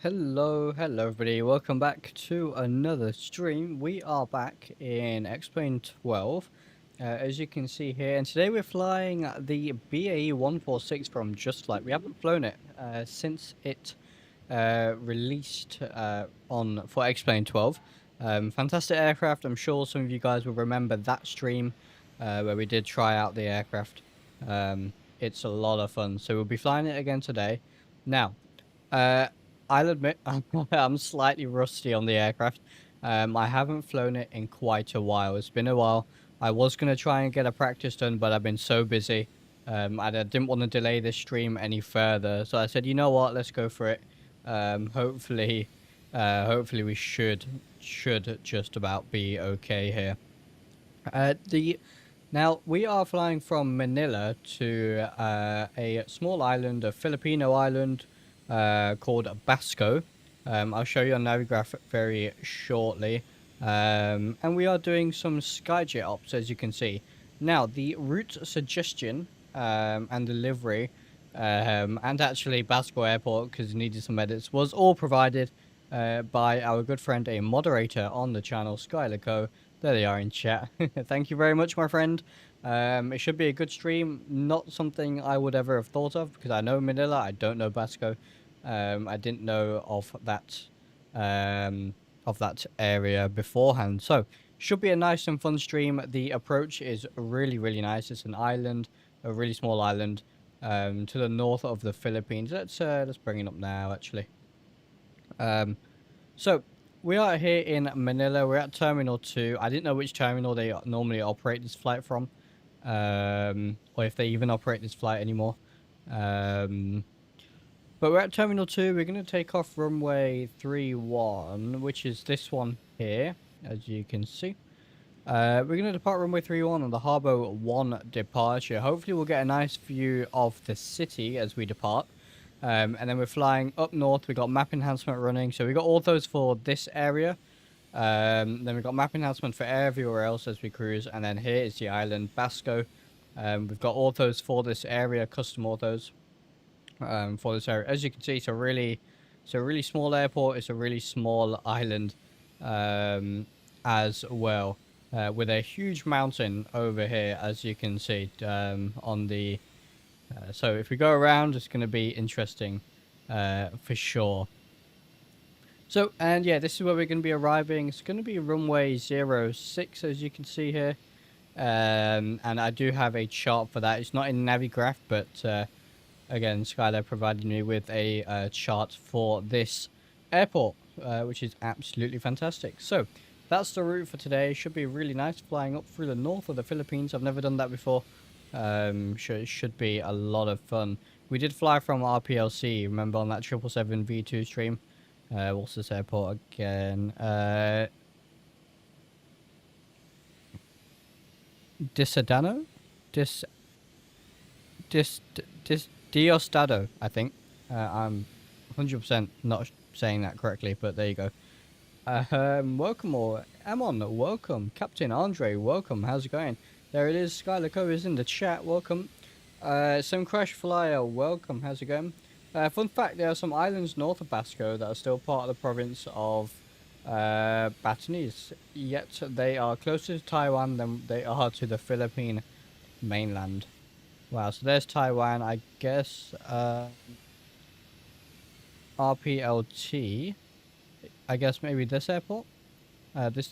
Hello everybody, welcome back to another stream. We are back in XP12, as you can see here, and today we're flying the BAE146 from JustFlight. We haven't flown it since it released for XP12. Fantastic aircraft. I'm sure some of you guys will remember that stream where we did try out the aircraft. It's a lot of fun, so we'll be flying it again today. Now, I'll admit I'm slightly rusty on the aircraft. I haven't flown it in quite a while. It's been a while. I was going to try and get a practice done, but I've been so busy. I didn't want to delay this stream any further. So I said, you know what, let's go for it. Hopefully we should should just about be okay here. Now we are flying from Manila to a small island, a Filipino island called Basco. I'll show you on Navigraph very shortly. And we are doing some SkyJet ops, as you can see. Now, the route suggestion and delivery, and actually Basco Airport, because it needed some edits, was all provided by our good friend, a moderator on the channel, Skylar. There they are in chat. Thank you very much, my friend. It should be a good stream. Not something I would ever have thought of, because I know Manila, I don't know Basco. I didn't know of that area beforehand. So, should be a nice and fun stream. The approach is really, really nice. It's an island, a really small island, to the north of the Philippines. Let's bring it up now, actually. So we are here in Manila. We're at Terminal 2. I didn't know which terminal they normally operate this flight from, or if they even operate this flight anymore. But we're at Terminal 2. We're going to take off runway 31, which is this one here, as you can see. We're going to depart runway 31 on the Harbour 1 departure. Hopefully we'll get a nice view of the city as we depart. And then we're flying up north. We've got map enhancement running. So we've got all those for this area. Then we've got map enhancement for everywhere else as we cruise. And then here is the island, Basco. We've got autos for this area, custom autos for this area. As you can see, it's a really small airport. It's a really small island as well, with a huge mountain over here, as you can see on the... so if we go around, it's going to be interesting for sure. So, and yeah, this is where we're going to be arriving. It's going to be runway 06, as you can see here. And I do have a chart for that. It's not in Navigraph, but again, Skylar provided me with a chart for this airport, which is absolutely fantastic. So, that's the route for today. Should be really nice, flying up through the north of the Philippines. I've never done that before. Should be a lot of fun. We did fly from RPLC, remember, on that 777 V2 stream. What's this airport again? Diosdado, I think. I'm 100% not saying that correctly, but there you go. Welcome, or Amon, welcome. Captain Andre, welcome. How's it going? There it is. Skylar Co is in the chat. Welcome. Some Crash Flyer, welcome. How's it going? Fun fact, there are some islands north of Basco that are still part of the province of Batanes, yet they are closer to Taiwan than they are to the Philippine mainland. Wow, so there's Taiwan, I guess. RPLT, I guess maybe this airport?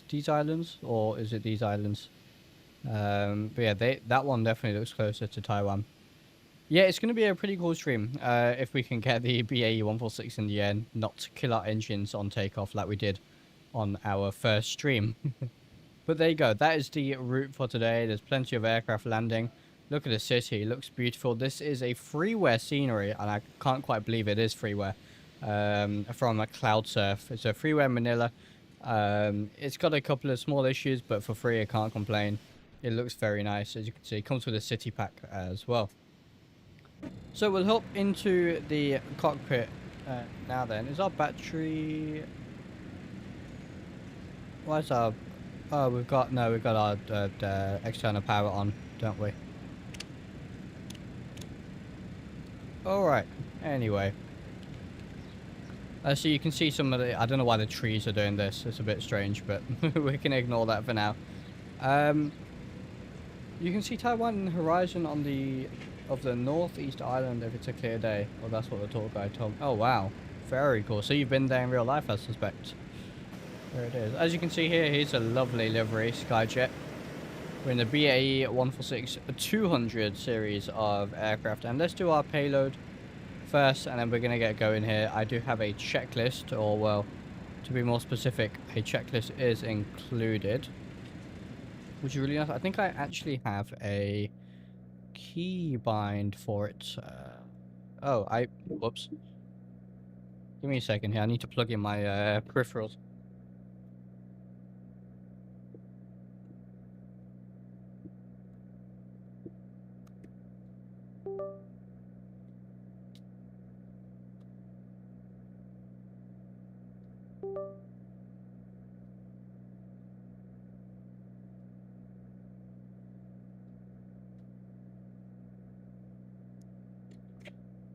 These islands, or is it these islands? But yeah, that one definitely looks closer to Taiwan. Yeah, it's going to be a pretty cool stream if we can get the BAE146 in the end, not kill our engines on takeoff like we did on our first stream. But there you go, that is the route for today. There's plenty of aircraft landing. Look at the city, it looks beautiful. This is a freeware scenery, and I can't quite believe it is freeware, from a cloud surf. It's a freeware Manila. It's got a couple of small issues, but for free I can't complain. It looks very nice, as you can see. It comes with a city pack as well. So we'll hop into the cockpit now then. Is our battery... Why is our... Oh, we've got our external power on, don't we? Alright, anyway. So you can see some of the... I don't know why the trees are doing this. It's a bit strange, but we can ignore that for now. You can see Taiwan in the horizon on the northeast island if it's a clear day. Well, that's what the tour guide told me. Oh, wow. Very cool. So you've been there in real life, I suspect. There it is. As you can see here, here's a lovely livery, SkyJet. We're in the BAE146 200 series of aircraft. And let's do our payload first, and then we're going to get going here. I do have a checklist, or, well, to be more specific, a checklist is included. Which is really nice. I think I actually have a keybind for it. Whoops. Give me a second here. I need to plug in my peripherals.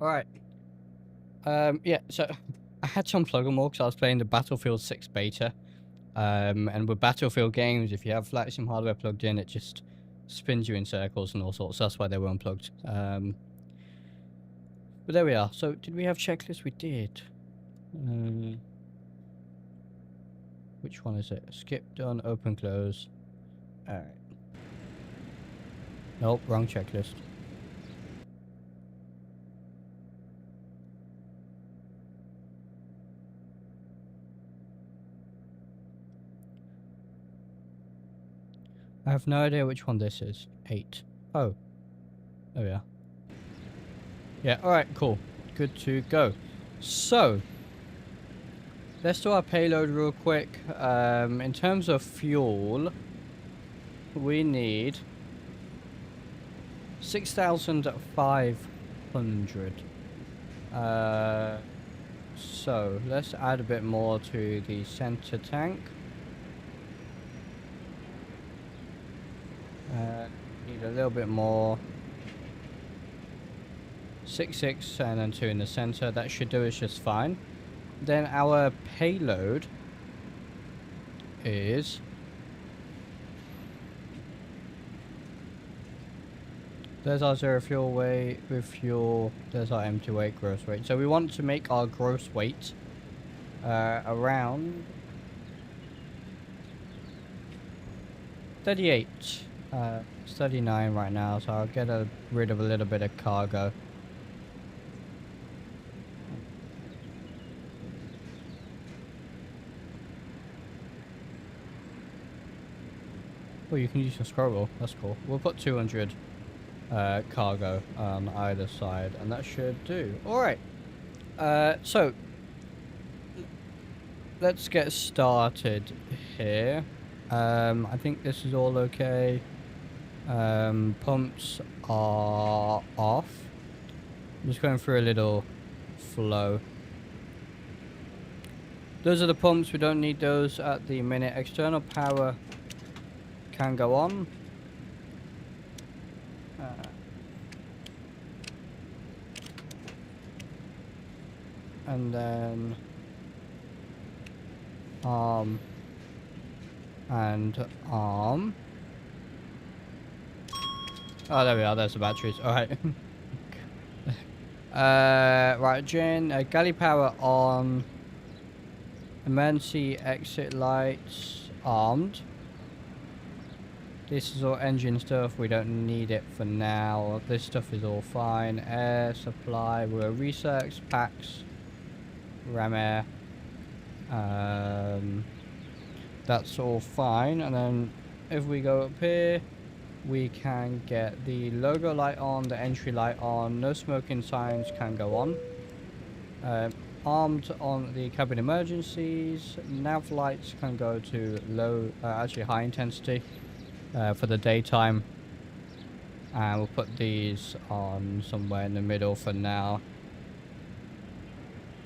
Alright. Yeah, so I had to unplug them all because I was playing the Battlefield 6 beta. And with Battlefield games, if you have flight sim hardware plugged in, it just spins you in circles and all sorts. So that's why they were unplugged. But there we are. So did we have checklists? We did. Which one is it? Skip, done, open, close. Alright. Nope, wrong checklist. I have no idea which one this is. 8. Oh. There we are. Yeah, alright, cool. Good to go. So, let's do our payload real quick. In terms of fuel, we need 6,500. So, let's add a bit more to the center tank. Need a little bit more. 6 and then 2 in the center. That should do us just fine. Then our payload is there's our zero fuel weight with fuel. There's our empty weight, gross weight. So we want to make our gross weight around 38. It's 39 right now, so I'll get rid of a little bit of cargo. Oh, you can use your scroll wheel. That's cool. We'll put 200 cargo on either side, and that should do. Alright. So, let's get started here. I think this is all okay. Pumps are off. I'm just going through a little flow. Those are the pumps. We don't need those at the minute. External power can go on. And then arm and arm. Oh, there we are. There's the batteries. All right. Right, Jen. Galley power on. Emergency exit lights armed. This is all engine stuff. We don't need it for now. This stuff is all fine. Air supply. We're research packs. Ram air. That's all fine. And then if we go up here, we can get the logo light on, the entry light on. No smoking signs can go on. Armed on the cabin emergencies. Nav lights can go to low, actually high intensity for the daytime. And we'll put these on somewhere in the middle for now.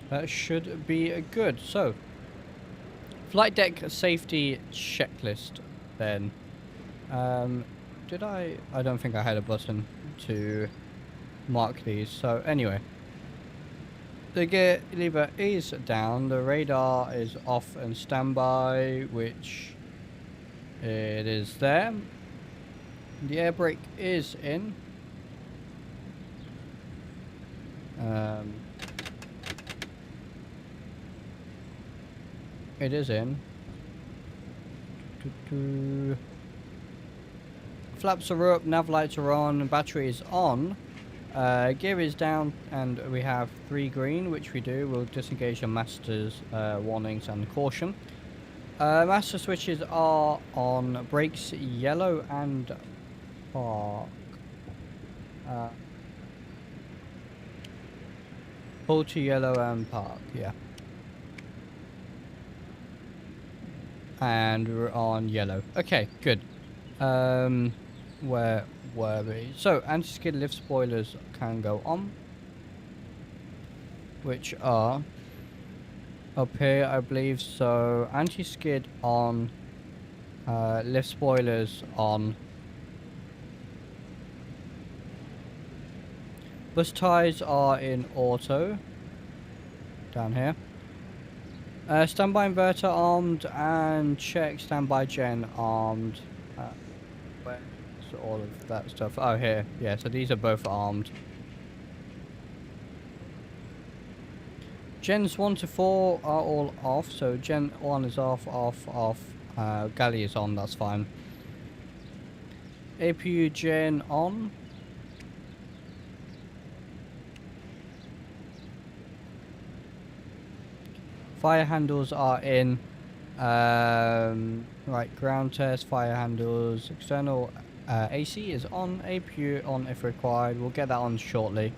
That should be good. So, flight deck safety checklist then. Did I don't think I had a button to mark these. So anyway, the gear lever is down. The radar is off and standby, which it is there. The air brake is in. It is in. Flaps are up, nav lights are on, battery is on. Gear is down, and we have 3 green, which we do. We'll disengage the master's warnings and caution. Master switches are on, brakes yellow and park. Pull to yellow and park, yeah. And we're on yellow. Okay, good. Where were we? So, anti-skid lift spoilers can go on, which are up here, I believe. So, anti-skid on, lift spoilers on. Bus ties are in auto. Down here. Standby inverter armed and check standby gen armed. Where's all of that stuff? Oh, here. Yeah, so these are both armed. Gens 1 to 4 are all off, so Gen 1 is off, off. Galley is on, that's fine. APU gen on. Fire handles are in. Right, ground test, fire handles, external AC is on, APU on if required. We'll get that on shortly.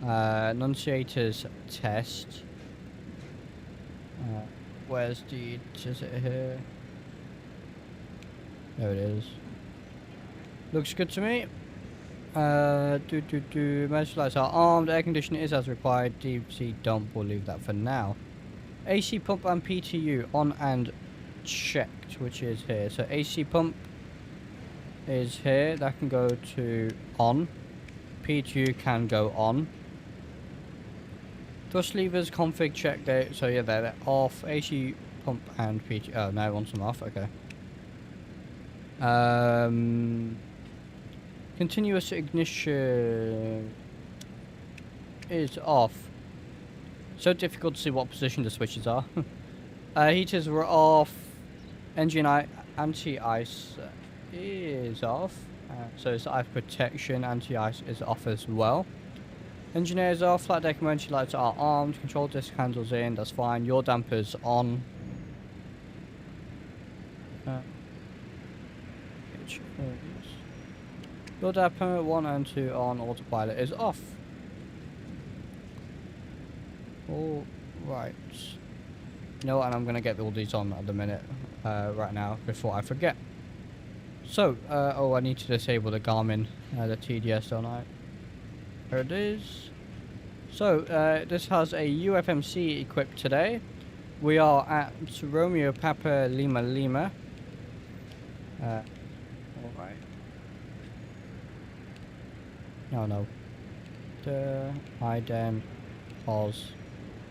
Annunciators test. Where's the... is it here? There it is. Looks good to me. Emergency lights are armed. Air conditioning is as required. DC dump, we'll leave that for now. AC pump and PTU on and checked, which is here. So AC pump is here. That can go to on. PTU can go on. Thrust levers config check there. So yeah, they're off. AC pump and PTU. Oh, now I want them off. Okay. Continuous ignition is off. So difficult to see what position the switches are. Heaters were off. Engine anti-ice is off. So it's ice protection. Anti-ice is off as well. Engineers off. Flat deck emergency lights are armed. Control disc handles in. That's fine. Yaw dampers on. Yaw damper 1 and 2 on. Autopilot is off. All right. You know what? And I'm going to get all these on at the minute, right now, before I forget. So, oh, I need to disable the Garmin, the TDS, don't I? There it is. So, this has a UFMC equipped today. We are at Romeo Papa Lima Lima. Alright. No. Idem, pause.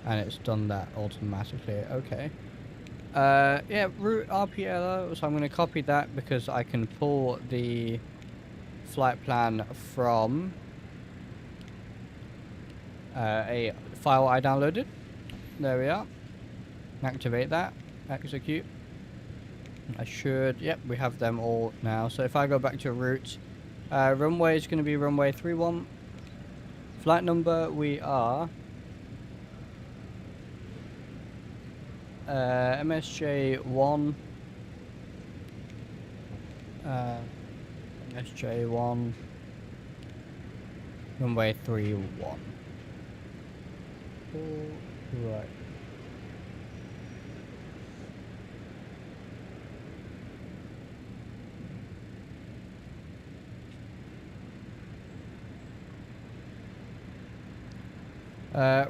And it's done that automatically. Okay. Yeah, route RPLL. So I'm going to copy that because I can pull the flight plan from a file I downloaded. There we are. Activate that. Execute. I should. Yep, we have them all now. So if I go back to route, runway is going to be runway 31. Flight number, we are MSJ1. MSJ1. Runway 31. Right.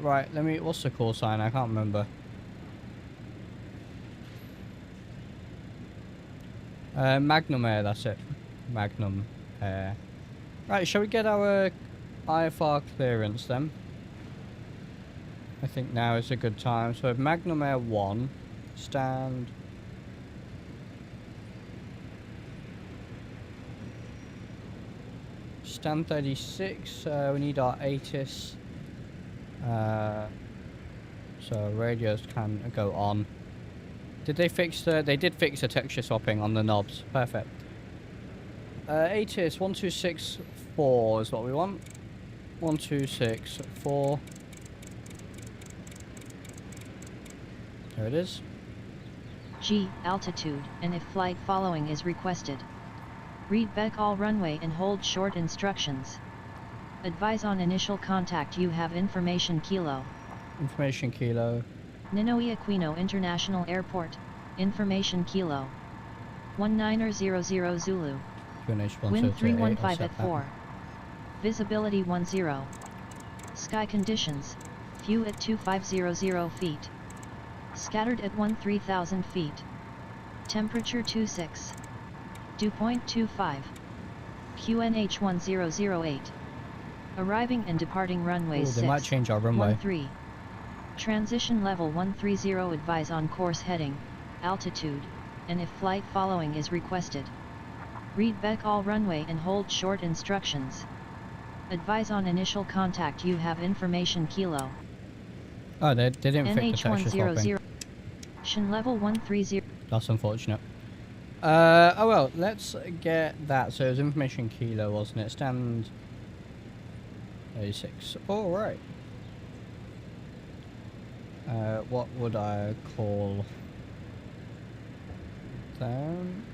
Right, let me, what's the call sign? I can't remember. Magnum Air, that's it. Magnum Air. Right, shall we get our IFR clearance then? I think now is a good time. So Magnum Air 1, stand. Stand 36, we need our ATIS. So radios can go on. Did they fix the... They did fix the texture swapping on the knobs. Perfect. ATIS 1264 is what we want. 1264. There it is. G, altitude, and if flight following is requested. Read back all runway and hold short instructions. Advise on initial contact you have information kilo. Information kilo. Ninoy Aquino International Airport, information kilo. 1900 Zulu. Wind 315 at 4. Visibility 10. Sky conditions, few at 2500 feet. Scattered at 13,000 feet. Temperature 26. Dew point 25. QNH 1008. Arriving and departing runway Ooh, they might change our runway. 13. Transition level 130. Advise on course heading, altitude, and if flight following is requested. Read back all runway and hold short instructions. Advise on initial contact. You have information kilo. Oh, they didn't fix the texture swapping. Transition level 130. That's unfortunate. Oh well, let's get that. So it was information kilo, wasn't it? Stand 36. Alright. What would I call them?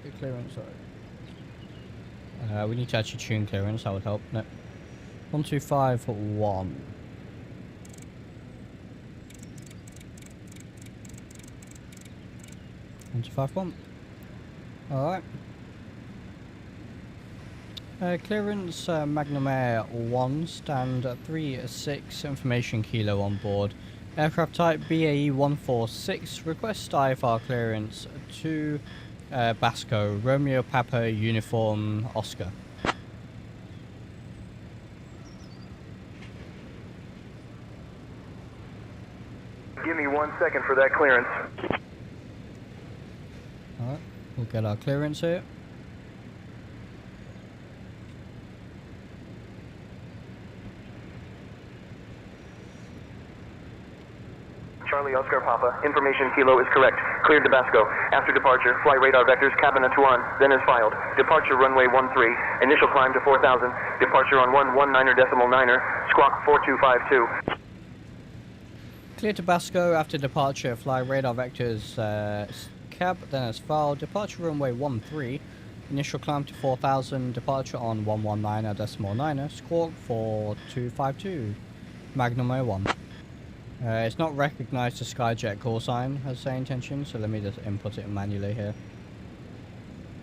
The clearance, sorry. We need to actually tune clearance, that would help. No. 1251. 1251. Alright. Clearance Magnum Air 1, stand 36, information kilo on board. Aircraft type BAE146, request IFR clearance to Basco, Romeo Papa Uniform Oscar. Give me 1 second for that clearance. Alright, we'll get our clearance here. Charlie Oscar Papa, information kilo is correct. Cleared to Basco. After departure, fly radar vectors cabin at 1, then as filed. Departure runway 13, initial climb to 4,000. Departure on 119er, squawk 4252. Clear to Basco after departure, fly radar vectors cab, then as filed. Departure runway 13, initial climb to 4,000. Departure on 119er, squawk 4252. Magnum A1. It's not recognised the SkyJet call sign as say intention, so let me just input it manually here.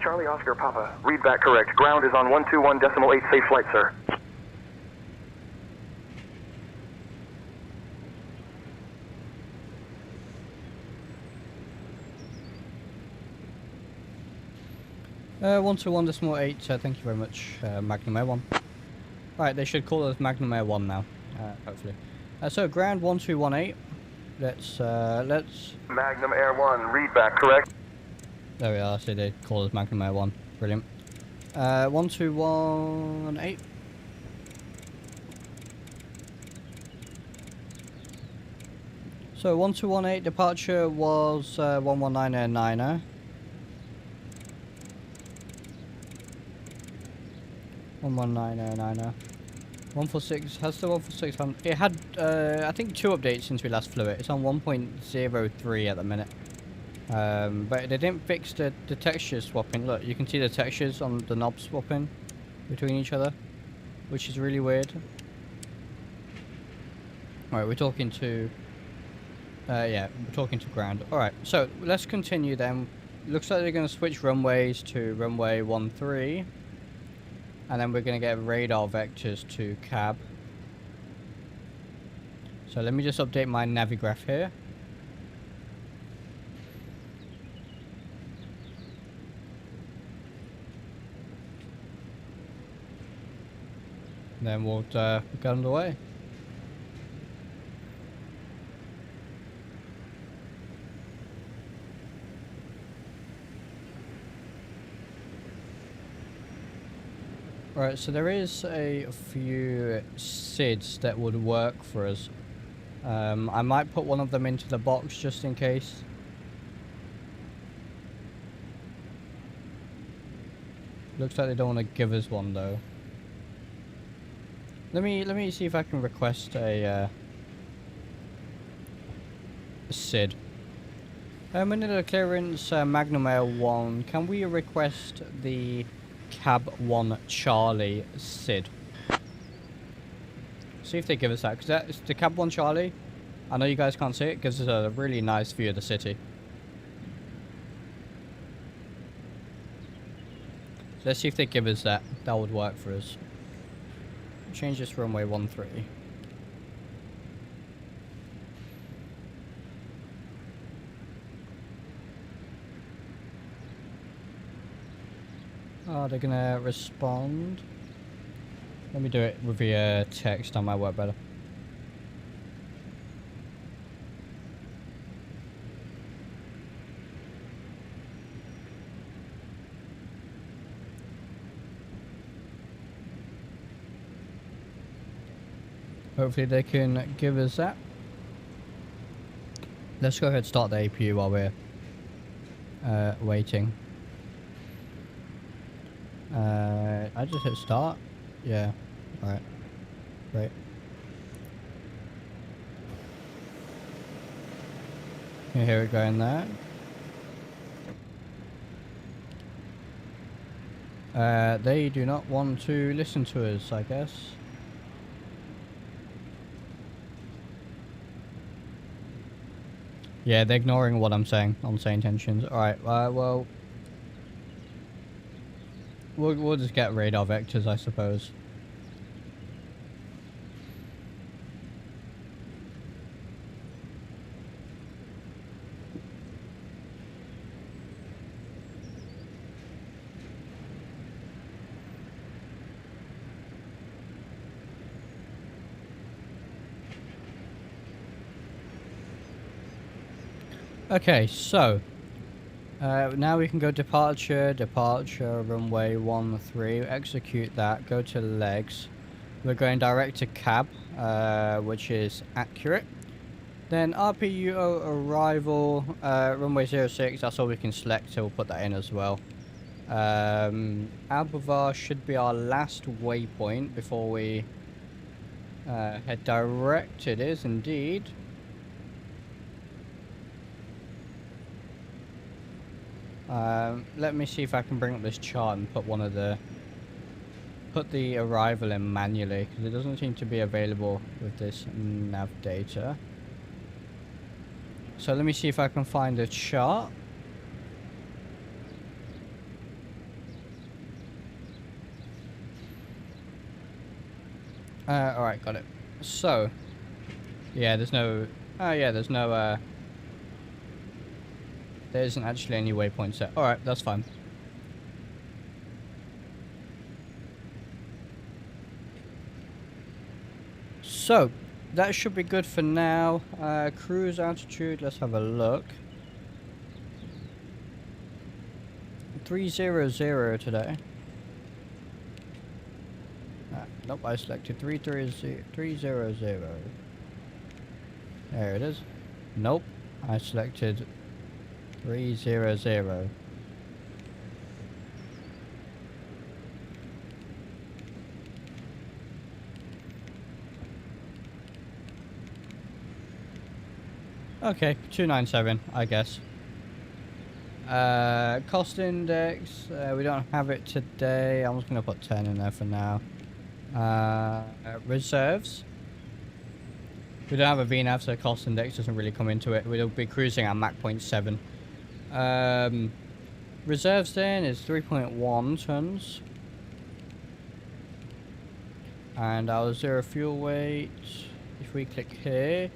Charlie Oscar Papa, read back correct. Ground is on 121.8, safe flight, sir. Uh, 121.8, thank you very much, Magnum A1. Right, they should call us Magnum A1 now, hopefully. So ground 1218. Let's Magnum Air 1, read back correct. there we are. So they call us Magnum Air 1. Brilliant. 1218. So 1218 departure was 119er. 119er. 146 has the 146 on. It had I think 2 updates since we last flew it. It's on 1.03 at the minute. But they didn't fix the texture swapping. Look, you can see the textures on the knobs swapping between each other, which is really weird. Alright, we're talking to yeah, we're talking to ground. Alright, so let's continue then. Looks like they're going to switch runways to runway 13. And then we're going to get radar vectors to cab. So let me just update my navigraph here. Then we'll get underway. Right, so there is a few SIDs that would work for us. I might put one of them into the box just in case. Looks like they don't want to give us one though. Let me see if I can request a SID. Manila clearance Magnum Air 1. Can we request the Cab 1 Charlie SID? See if they give us that, because that's the Cab 1 Charlie. I know you guys can't see it, gives us a really nice view of the city. So let's see if they give us that. That would work for us. Change this runway 13. Oh, they're gonna respond. Let me do it with the text. I might work better. Hopefully they can give us that. Let's go ahead and start the APU while we're waiting. I just hit start. Yeah. Alright. Great. You hear it going there. They do not want to listen to us, I guess. Yeah, they're ignoring what I'm saying on say intentions. Alright, well... We'll just get radar vectors, I suppose. Okay, so now we can go departure, runway 13, execute that, go to legs. We're going direct to cab, which is accurate. Then RPUO arrival, runway 06, that's all we can select, so we'll put that in as well. Albavar should be our last waypoint before we head direct. It is indeed. Let me see if I can bring up this chart and put put the arrival in manually, because it doesn't seem to be available with this nav data. So let me see if I can find a chart. Alright, got it. So, yeah, there's no... Oh yeah, there's no... There isn't actually any waypoint set. Alright, that's fine. So, that should be good for now. Cruise altitude, let's have a look. 300 today. Nope, I selected 300. There it is. Nope, I selected 300. Okay, 297, I guess. Cost index, we don't have it today. I'm just going to put 10 in there for now. Reserves. We don't have a VNAV, so cost index doesn't really come into it. We'll be cruising at Mach 0.7. Reserves then is 3.1 tons. And our zero fuel weight, if we click here,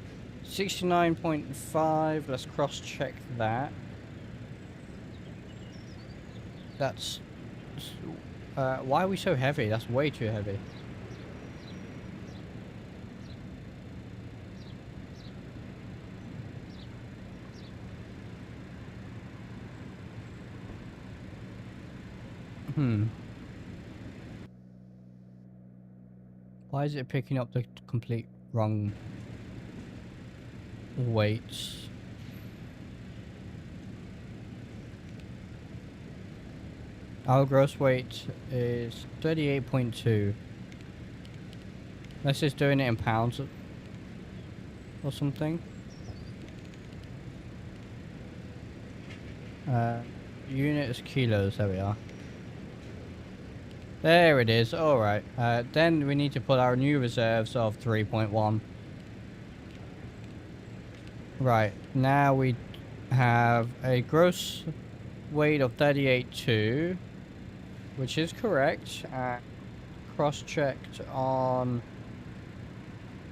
69.5. Let's cross check that. That's... why are we so heavy? That's way too heavy. Why is it picking up the complete wrong weights? Our gross weight is 38.2. Unless it's doing it in pounds or something. Unit is kilos, there we are. There it is, alright. Then we need to put our new reserves of 3.1. Right, now we have a gross weight of 38.2, which is correct. Cross-checked on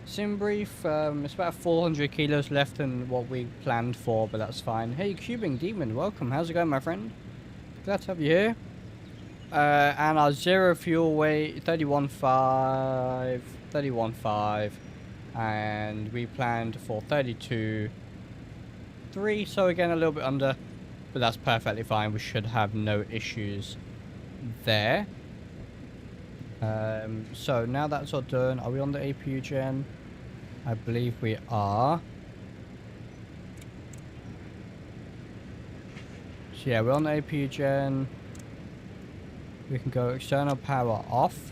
SimBrief. It's about 400 kilos less than what we planned for, but that's fine. Hey, Cubing Demon, welcome. How's it going, my friend? Glad to have you here. And our zero fuel weight 31.5, 31.5, and we planned for 32.3. So again, a little bit under, but that's perfectly fine. We should have no issues there. So now that's all done. Are we on the APU gen? I believe we are. So yeah, we're on the APU gen. We can go external power off.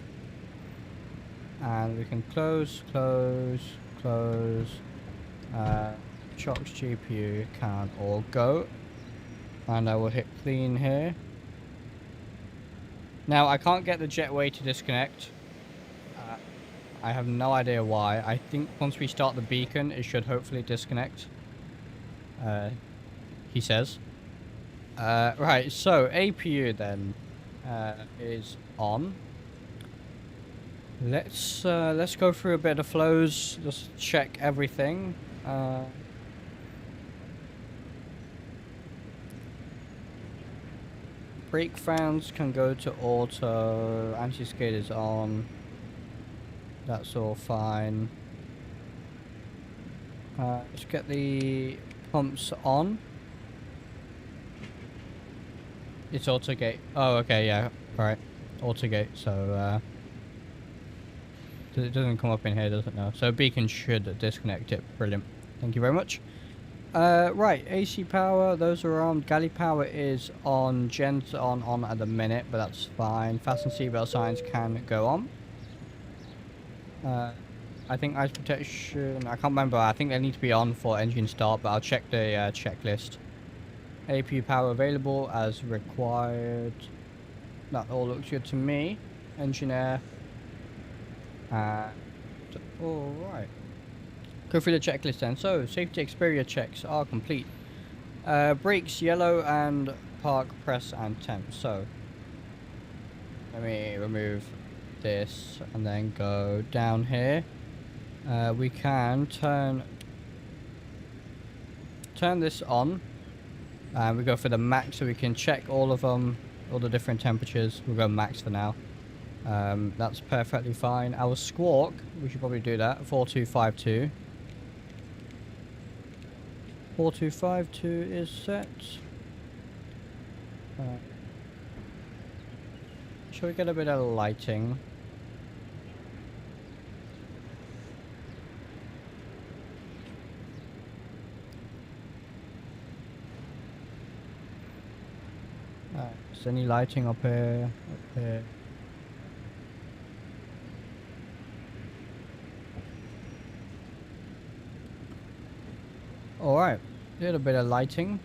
And we can close. Chocks GPU can all go. And I will hit clean here. Now, I can't get the jetway to disconnect. I have no idea why. I think once we start the beacon, it should hopefully disconnect. He says. Right, so APU then is on. Let's go through a bit of flows. Just check everything. Brake fans can go to auto. Anti-skid is on. That's all fine. Let's get the pumps on. It's auto gate. Oh, okay, yeah, right. Auto gate. So it doesn't come up in here, does it? No. So beacon should disconnect it. Brilliant. Thank you very much. Right, AC power, those are on. Galley power is on. Gen's on at the minute, but that's fine. Fasten seatbelt signs can go on. I think ice protection, I can't remember. I think they need to be on for engine start, but I'll check the checklist. APU power available as required. That all looks good to me. Engine air. Alright. Go through the checklist then. So, safety exterior checks are complete. Brakes yellow and park, press and temp. So, let me remove this and then go down here. We can turn this on. And we go for the max so we can check all of them, all the different temperatures. We'll go max for now. That's perfectly fine. Our squawk, we should probably do that. 4252. 4252 is set. Shall we get a bit of lighting? Is any lighting up here? Up here. Alright, a little bit of lighting.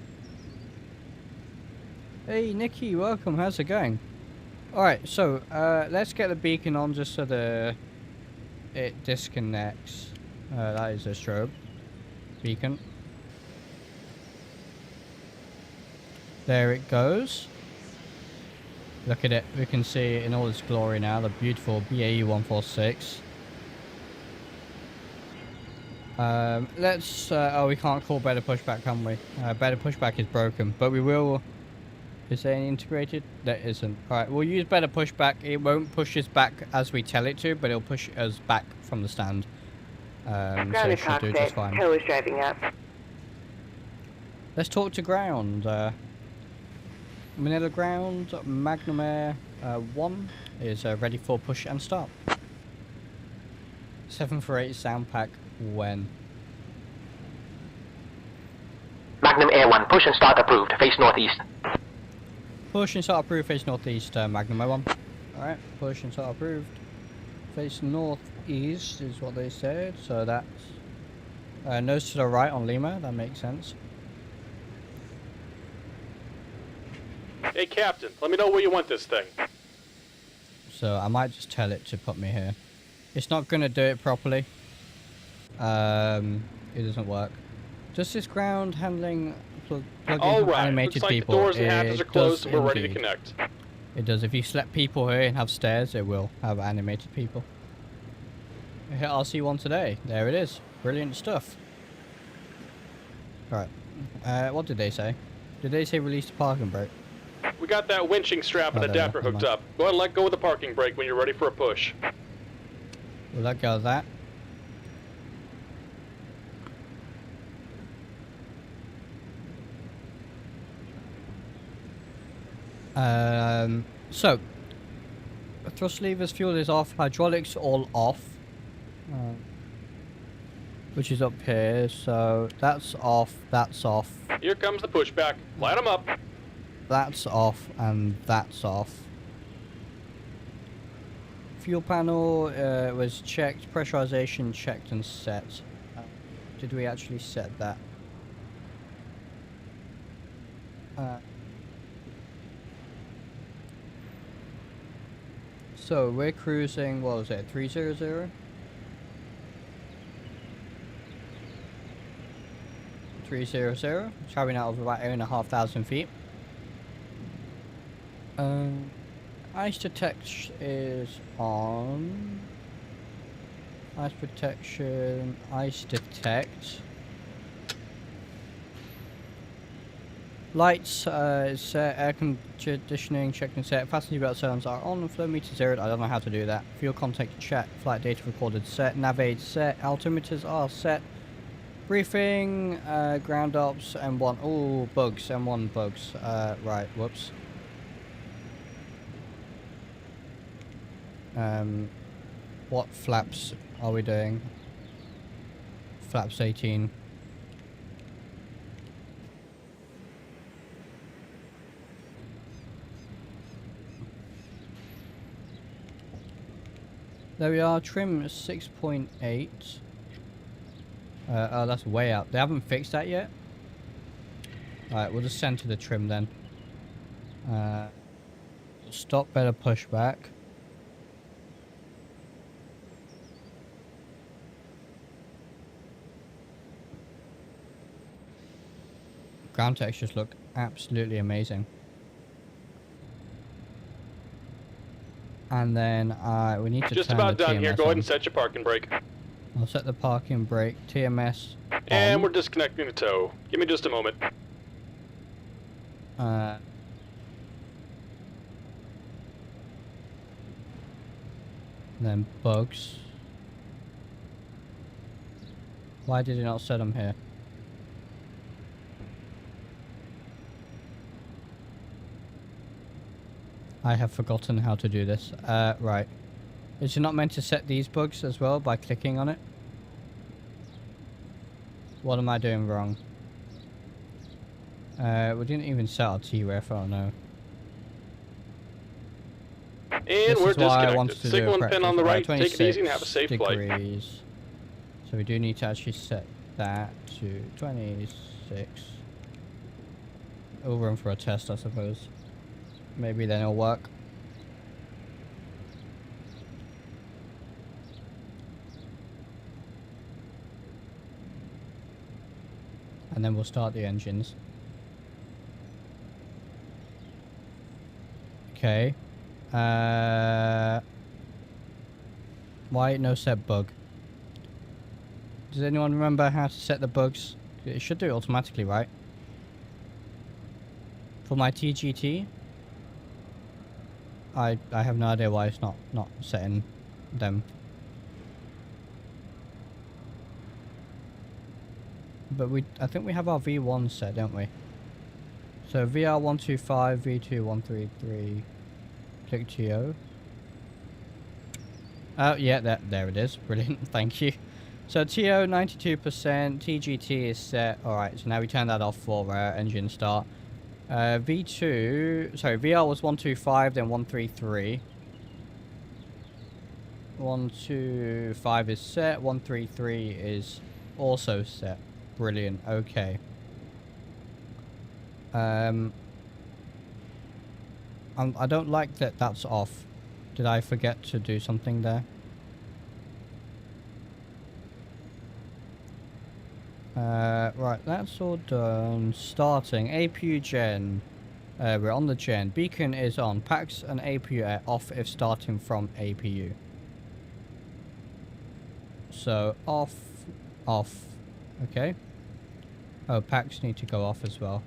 Hey Nikki, welcome, how's it going? Alright, so let's get the beacon on just so it disconnects. That is a strobe beacon. There it goes. Look at it, we can see it in all its glory now, the beautiful BAE146. Oh, we can't call better pushback, can we? Better pushback is broken, but we will. Is there any integrated? There isn't. Alright, we'll use better pushback. It won't push us back as we tell it to, but it'll push us back from the stand. So it should do just fine. Tow is driving up. Let's talk to ground. Manila ground, Magnum Air 1 is ready for push and start. 748 sound pack when? Magnum Air 1, push and start approved, face northeast. Push and start approved, face northeast, Magnum Air 1. Alright, push and start approved. Face northeast is what they said, so that's nose to the right on Lima, that makes sense. Hey Captain, let me know where you want this thing. So I might just tell it to put me here. It's not going to do it properly. It doesn't work. Does this ground handling plug in animated looks like people? The doors and hatches are closed, and we're ready to indeed. connect. It does. If you select people here and have stairs, it will have animated people. I hit RC1 today. There it is. Brilliant stuff. Alright. What did they say? Did they say release the parking brake? We got that winching strap and adapter hooked up. Go ahead and let go of the parking brake when you're ready for a push. We'll let go of that. So thrust levers, fuel is off, hydraulics all off, which is up here. So that's off, that's off. Here comes the pushback. Light them up. That's off and that's off. Fuel panel was checked, pressurization checked and set. Did we actually set that? So we're cruising, what was it, 300? 300, traveling out of about 8,500 feet. Ice detect is on. Ice protection, ice detect. Lights is set, air conditioning checked and set, fasten seatbelt sounds are on, flow meter zeroed, I don't know how to do that. Fuel contact check, flight data recorded set, nav aid set, altimeters are set. Briefing, ground ops, M1, oh bugs, M1 bugs, right, whoops. What flaps are we doing? Flaps 18. There we are, trim 6.8. Oh, that's way out. They haven't fixed that yet. Alright, we'll just center the trim then. Stop better pushback. Ground textures look absolutely amazing. And then we need to just turn about the done TMS here. Go ahead on. and set your parking brake. I'll set the parking brake, TMS And on. we're disconnecting the tow. Give me just a moment. Then bugs. Why did it not set them here? I have forgotten how to do this. Right. Is it not meant to set these bugs as well by clicking on it? What am I doing wrong? We didn't even set our T-ref, oh no. And This we're is why I wanted disconnected. to Signal do a and pin on the practice. right. Take it easy and have a safe flight. Degrees. So we do need to actually set that to 26. We'll run for a test, I suppose. Maybe then it'll work. And then we'll start the engines. Okay. Why no set bug? Does anyone remember how to set the bugs? It should do it automatically, right? For my TGT? I have no idea why it's not setting them. But I think we have our V1 set, don't we? So VR125, V2133, click TO. Oh yeah, there it is. Brilliant, thank you. So TO 92%, TGT is set. Alright, so now we turn that off for engine start. V2, sorry, VR was 125, then 133. 125 is set, 133 is also set. Brilliant, okay. I don't like that that's off. Did I forget to do something there? Right, that's all done. Starting, APU gen. We're on the gen. Beacon is on. Packs and APU are off if starting from APU. So, off, off. Okay. Oh, packs need to go off as well.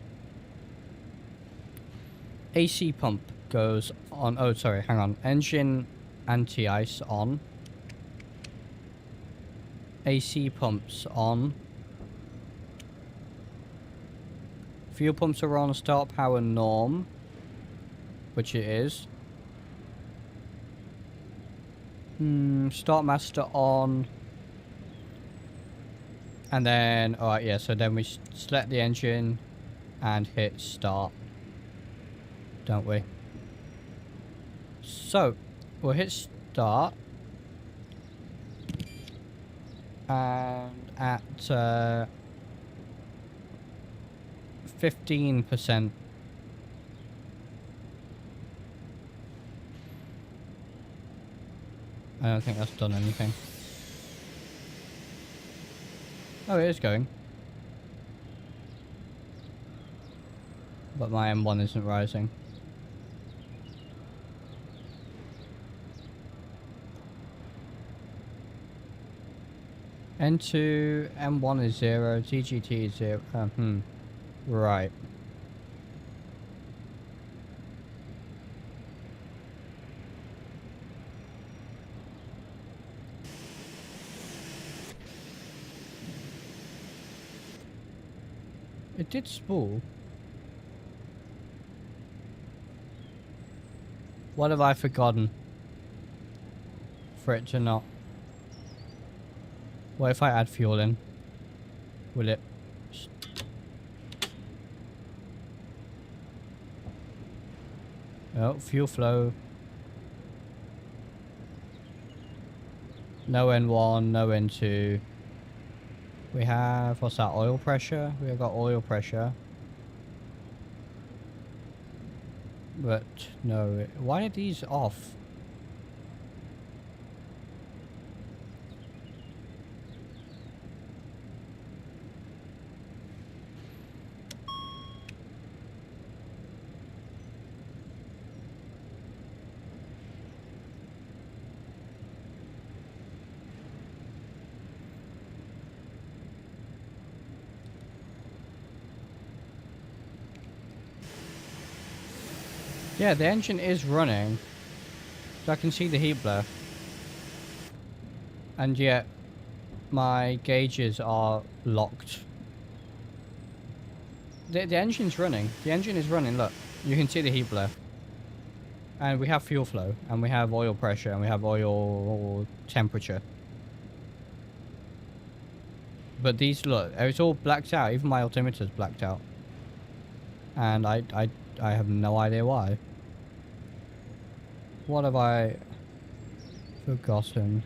AC pump goes on. Oh, sorry, hang on. Engine anti-ice on. AC pumps on. Fuel pumps are on. Start power norm, which it is. Start master on. And then, alright, yeah, so then we select the engine and hit start, don't we? So, we'll hit start. And at 15%. I don't think that's done anything. Oh, it is going. But my M1 isn't rising. N2, M1 is 0, TGT is 0. Right. It did spool. What have I forgotten for it to not? What if I add fuel in? Will it? Oh, fuel flow. No N1, no N2. We have, what's that, oil pressure? We've got oil pressure. But, no, why are these off? Yeah, the engine is running. So I can see the heat blur. And yet, my gauges are locked. The engine's running. The engine is running, look. You can see the heat blur. And we have fuel flow. And we have oil pressure. And we have oil temperature. But these, look, it's all blacked out. Even my altimeter's blacked out. And I have no idea why. What have I forgotten?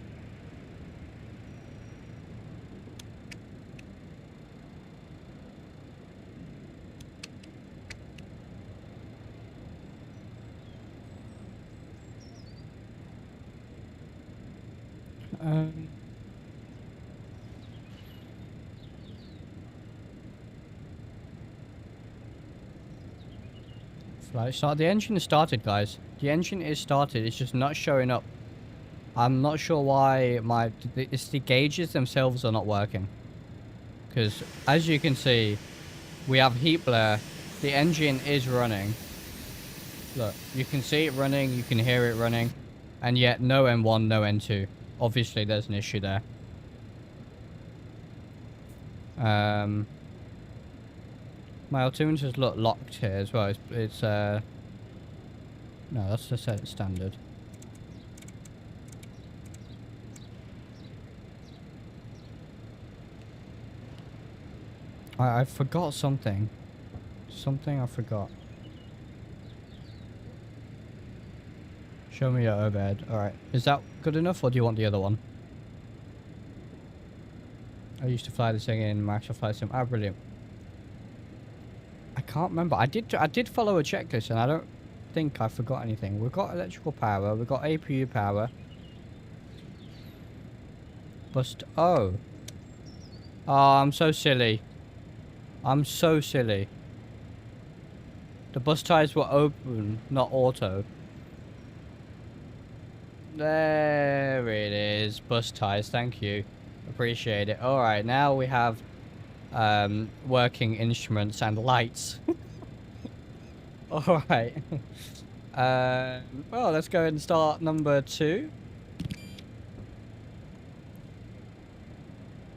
Flight start. The engine is started, guys. The engine is started. It's just not showing up. I'm not sure why it's the gauges themselves are not working. Because as you can see, we have heat blur. The engine is running. Look, you can see it running. You can hear it running. And yet no N1, no N2. Obviously, there's an issue there. My altimeter's look locked here as well. It's no, that's the set standard. I forgot something. Something I forgot. Show me your overhead. Alright. Is that good enough, or do you want the other one? I used to fly this thing in my actual flight sim. Ah, brilliant. I can't remember. I did follow a checklist, and I don't think I forgot anything. We've got electrical power. We've got APU power. Oh. Oh, I'm so silly. I'm so silly. The bus tires were open, not auto. There it is. Bus tires. Thank you. Appreciate it. Alright, now we have working instruments and lights. Alright. Well, let's go ahead and start number 2.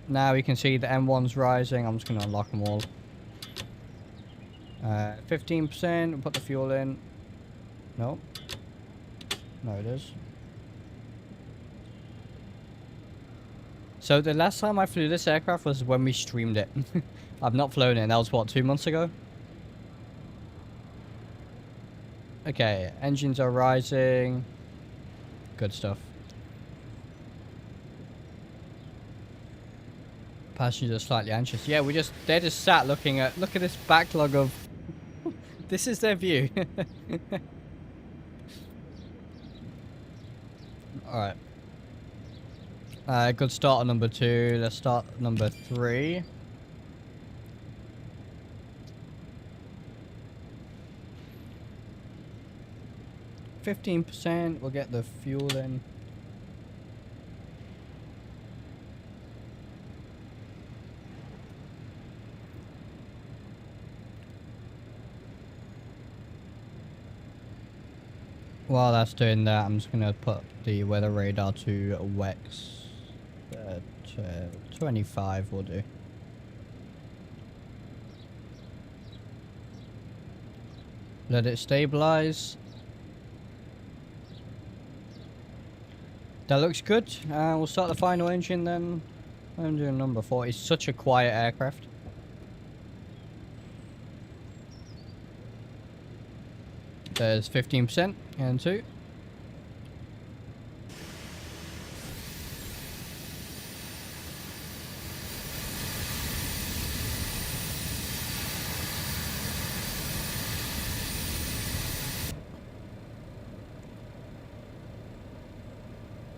Now we can see the M1's rising. I'm just going to unlock them all. 15%. We'll put the fuel in. Nope. No, it is. So the last time I flew this aircraft was when we streamed it. I've not flown it. That was what, 2 months ago? Okay, engines are rising. Good stuff. Passengers are slightly anxious. Yeah, they're just sat looking at, look at this backlog of, this is their view. Alright. Good start on number 2. Let's start number 3. %. We'll get the fuel in. While that's doing that, I'm just going to put the weather radar to WEX. 25 will do. Let it stabilize. That looks good. We'll start the final engine then. I'm doing number 4. It's such a quiet aircraft. There's 15% and 2.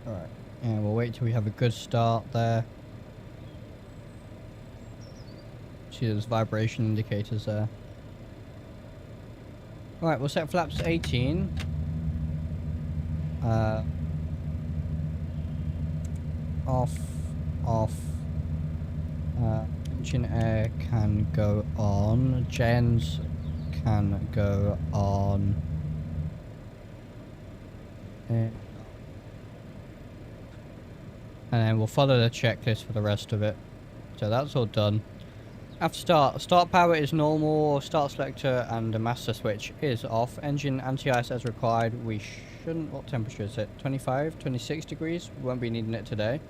Alright, and we'll wait till we have a good start there. See, there's vibration indicators there. Alright, we'll set flaps 18. Off. Engine air can go on. Gens can go on. And then we'll follow the checklist for the rest of it. So that's all done. After start power is normal, start selector and the master switch is off. Engine anti-ice as required. We shouldn't, what temperature is it? 25, 26 degrees? We won't be needing it today.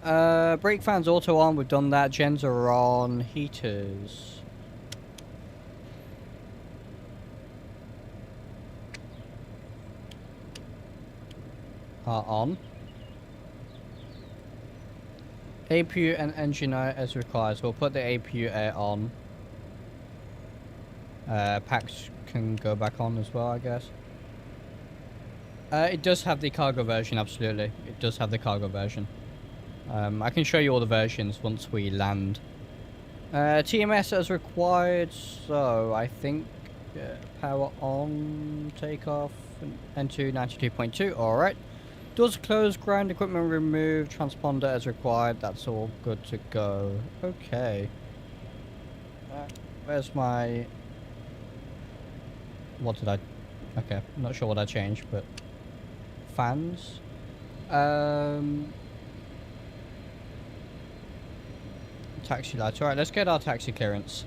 Brake fans auto on, we've done that. Gens are on. Heaters are on. APU and engine air as required, so we'll put the APU air on. Packs can go back on as well, I guess. It does have the cargo version, absolutely. It does have the cargo version. I can show you all the versions once we land. TMS as required, so I think power on, takeoff, N2 92.2, alright. Doors closed, ground equipment removed, transponder as required, that's all good to go. Okay. Where's my... What did I... Okay, I'm not sure what I changed, but... Fans. Taxi lights. Alright, let's get our taxi clearance.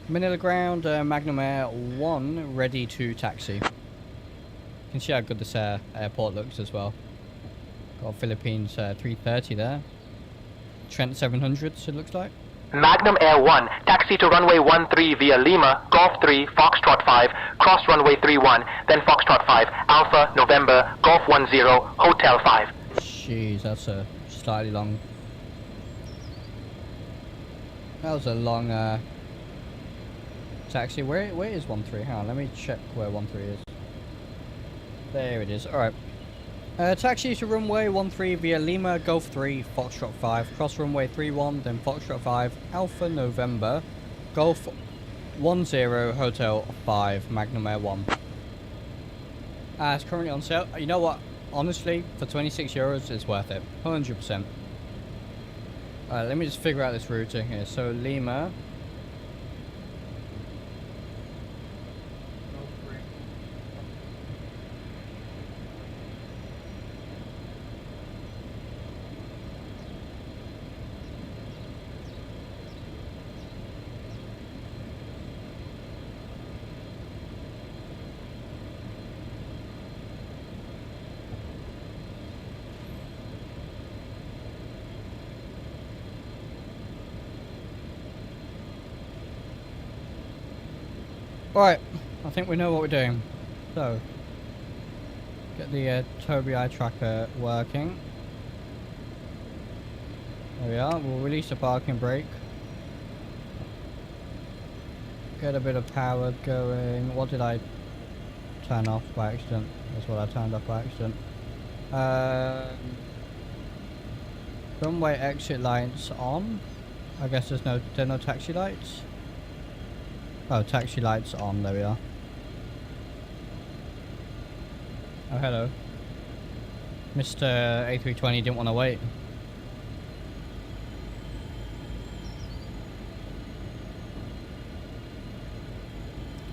Manila ground, Magnum Air 1, ready to taxi. You can see how good this airport looks as well. Got Philippines 330 there. Trent 700s it looks like. Magnum Air 1, taxi to runway 13 via Lima, Golf 3, Foxtrot 5, cross runway 31, then Foxtrot 5, Alpha, November, Golf 10, Hotel 5. Jeez, that's a slightly long... That was a long taxi. Where is 13? Hang on, let me check where 13 is. There it is, alright. Taxi to runway 13 via Lima, Golf 3, Foxtrot 5, cross runway 31, then Foxtrot 5, Alpha November, Golf 10, Hotel 5, Magnum Air 1. It's currently on sale. You know what? Honestly, for €26, it's worth it. 100%. Let me just figure out this routing here. So Lima, Alright, I think we know what we're doing. So, get the Tobii eye tracker working. There we are, we'll release the parking brake. Get a bit of power going. What did I turn off by accident? That's what I turned off by accident. Runway exit lights on. I guess there are no taxi lights. Oh, taxi lights on, there we are. Oh, hello. Mr. A320 didn't want to wait.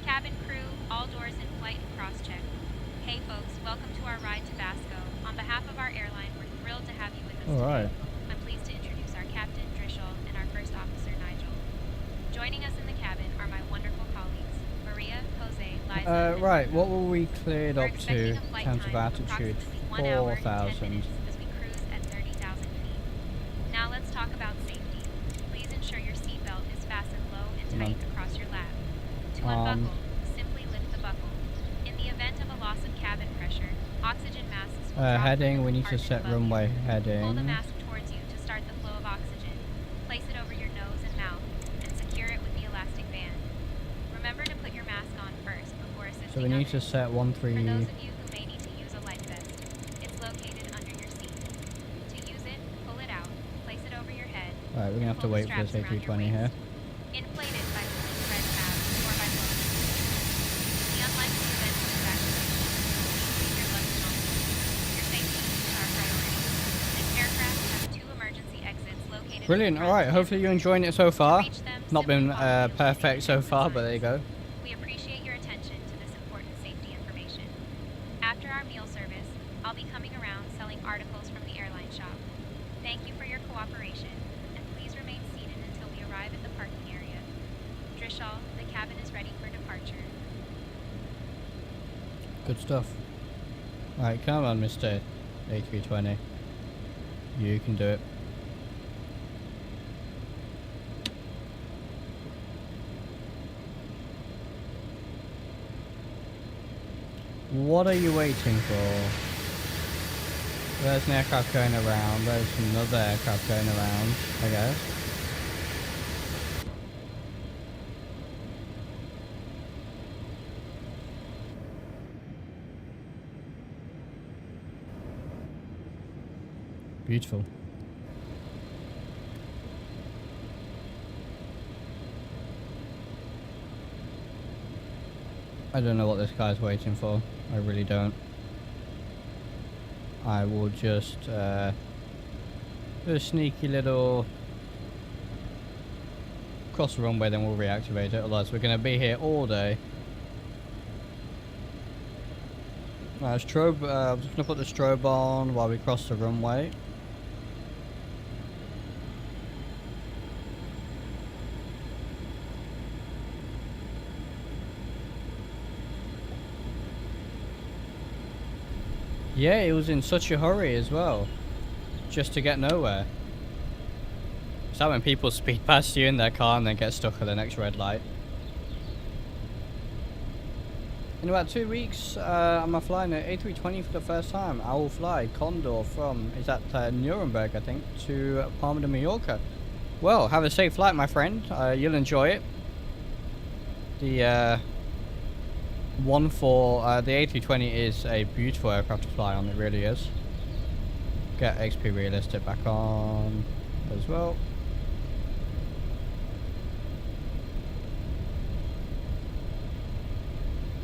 Cabin crew, all doors in flight and cross-check. Hey folks, welcome to our ride to Basco. On behalf of our airline, we're thrilled to have you with us today. Alright. I'm pleased to introduce our captain, Drishal, and our first officer, Nigel. Joining us in the cabin are my wonderful colleagues, Maria, Jose, Liza, right, what were we cleared We're up to expecting a in flight terms of time altitude? approximately 1 hour and 10 4,000. minutes as we cruise at 30,000 feet. Now let's talk about safety. Please ensure your seatbelt is fastened low and tight across your lap. To unbuckle, simply lift the buckle. In the event of a loss of cabin pressure, oxygen masks will drop Heading, from we the need to compartment set above runway you. Pull the heading. mask towards you to start the flow of oxygen. Place it over your nose and mouth, and secure it with the elastic band. Remember to put your mask on first before assisting So we need others. to set For those 13. of you who may need to use a life vest, it's located under your seat. To use it, pull it out, place it over your head. Alright, we're gonna have to Pull the wait for this straps around your A320 here. waist. Inflate it by pulling thread tabs or by blowing. In the unlikely event of evacuation, please leave your luggage home. Your safety is our priority. This aircraft has 2 emergency exits located. Brilliant, alright, hopefully you're enjoying it so far. Reach them, Not simply been follow the perfect so illuminated far, but there you signs. go. We appreciate your attention to this important safety information. After our meal service, I'll be coming around selling articles from the airline shop. Thank you for your cooperation, and please remain seated until we arrive at the parking area. Drishal, the cabin is ready for departure. Good stuff. Alright, come on, Mr. A320. You can do it. What are you waiting for? There's an aircraft going around. There's another aircraft going around, I guess. Beautiful. I don't know what this guy's waiting for. I really don't. I will just do a sneaky little cross the runway, then we'll reactivate it. Otherwise, we're going to be here all day. Strobe. I'm just going to put the strobe on while we cross the runway. Yeah, it was in such a hurry as well, just to get nowhere. Is that when people speed past you in their car and then get stuck at the next red light? In about 2 weeks, I'm flying an A320 for the first time. I will fly Condor from, is that Nuremberg, I think, to Palma de Mallorca. Well, have a safe flight, my friend. You'll enjoy it. The the A320 is a beautiful aircraft to fly on, it really is. Get XP Realistic back on as well.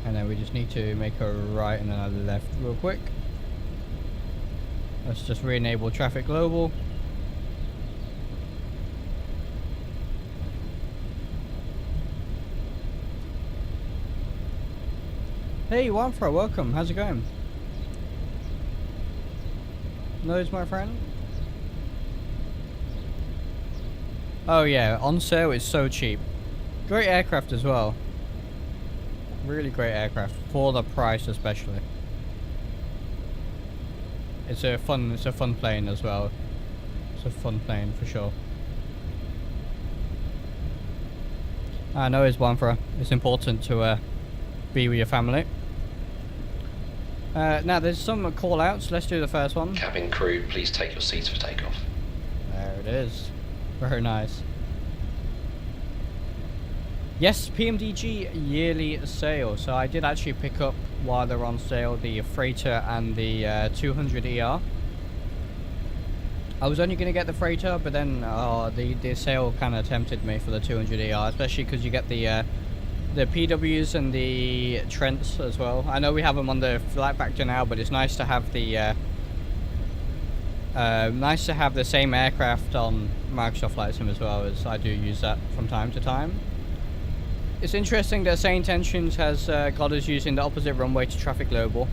And then we just need to make a right and then a left real quick. Let's just re-enable traffic global. Hey, Wanfro, welcome. How's it going? Nose, my friend. Oh yeah, on sale it's so cheap. Great aircraft as well. Really great aircraft for the price, especially. It's a fun plane as well. It's a fun plane for sure. I know it's one for. It's important to be with your family. Now there's some call outs. Let's do the first one. Cabin crew, please take your seats for takeoff. There it is. Very nice. Yes, PMDG yearly sale. So I did actually pick up while they're on sale the Freighter and the 200ER. I was only going to get the Freighter, but then the sale kind of tempted me for the 200ER, especially because you get the PWs and the Trents as well. I know we have them on the Flight Factor now, but it's nice to have the same aircraft on Microsoft Flight Sim as well, as I do use that from time to time. It's interesting that St. Intentions has got us using the opposite runway to traffic global.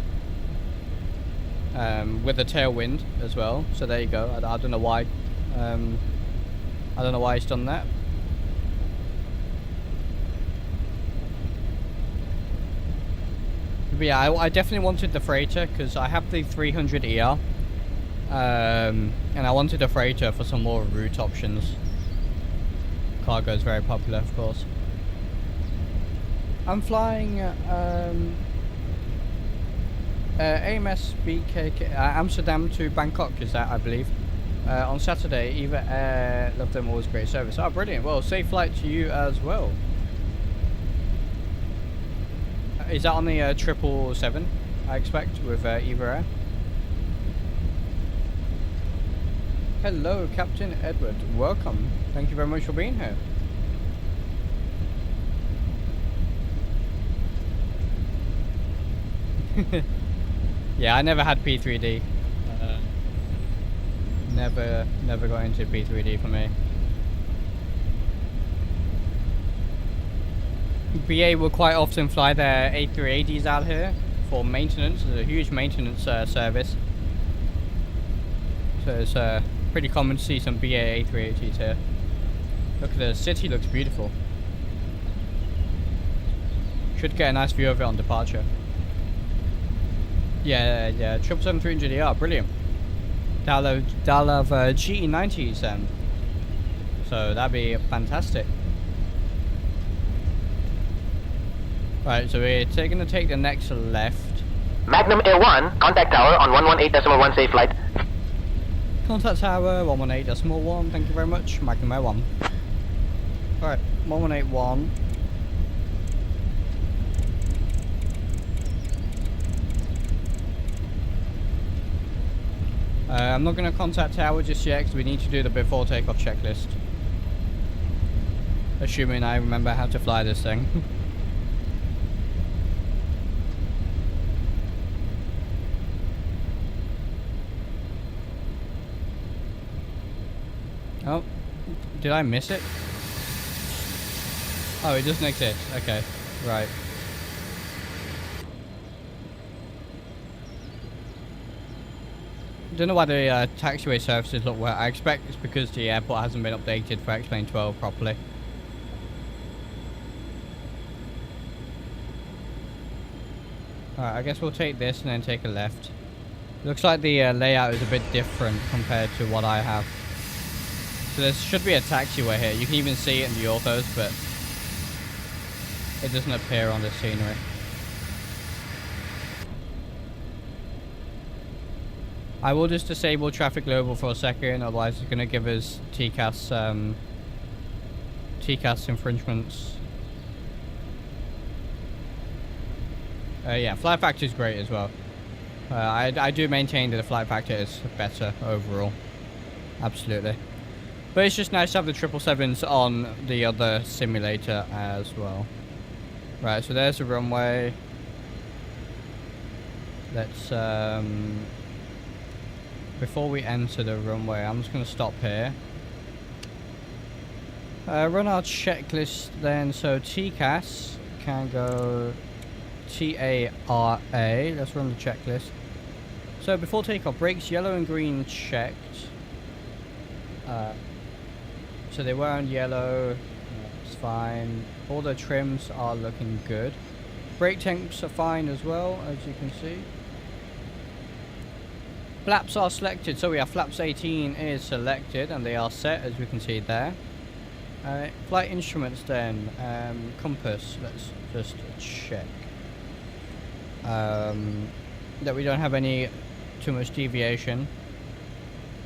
With a tailwind as well, so there you go. I don't know why. I don't know why it's done that. But yeah, I definitely wanted the Freighter because I have the 300ER, and I wanted a Freighter for some more route options. Cargo is very popular, of course. I'm flying AMS BKK Amsterdam to Bangkok, is that, I believe, on Saturday. Either Air, love them, always great service. Oh, brilliant. Well, safe flight to you as well. Is that on the 777, I expect, with Eva Air? Hello, Captain Edward. Welcome. Thank you very much for being here. Yeah, I never had P3D. Never got into P3D for me. BA will quite often fly their A380s out here for maintenance. It's a huge maintenance service. So it's pretty common to see some BA A380s here. Look at the city, looks beautiful. Should get a nice view of it on departure. Yeah, 777-300ER, brilliant. They'll have GE90s then. So that'd be fantastic. Right, so we're going to take the next left. Magnum Air 1, contact tower on 118.1 safe flight. Contact tower 118.1, thank you very much. Magnum Air 1. Alright, 1181. I'm not going to contact tower just yet because we need to do the before takeoff checklist. Assuming I remember how to fly this thing. Oh, did I miss it? Oh, it doesn't exist. Okay, right. Don't know why the taxiway services look well. I expect it's because the airport hasn't been updated for XP12 properly. Alright, I guess we'll take this and then take a left. Looks like the layout is a bit different compared to what I have. So there should be a taxiway here. You can even see it in the orthos, but it doesn't appear on the scenery. I will just disable traffic global for a second, otherwise it's going to give us TCAS infringements. Yeah, flight factor is great as well. I do maintain that the flight factor is better overall. Absolutely. But it's just nice to have the 777s on the other simulator as well. Right, so there's the runway. Let's before we enter the runway, I'm just going to stop here. Run our checklist then. So TCAS can go TARA. Let's run the checklist. So before takeoff, brakes yellow and green checked. So they were on yellow. It's fine. All the trims are looking good. Brake temps are fine as well, as you can see. Flaps are selected, so we have flaps 18 is selected and they are set, as we can see there. Flight instruments then. Compass. Let's just check. That we don't have any too much deviation.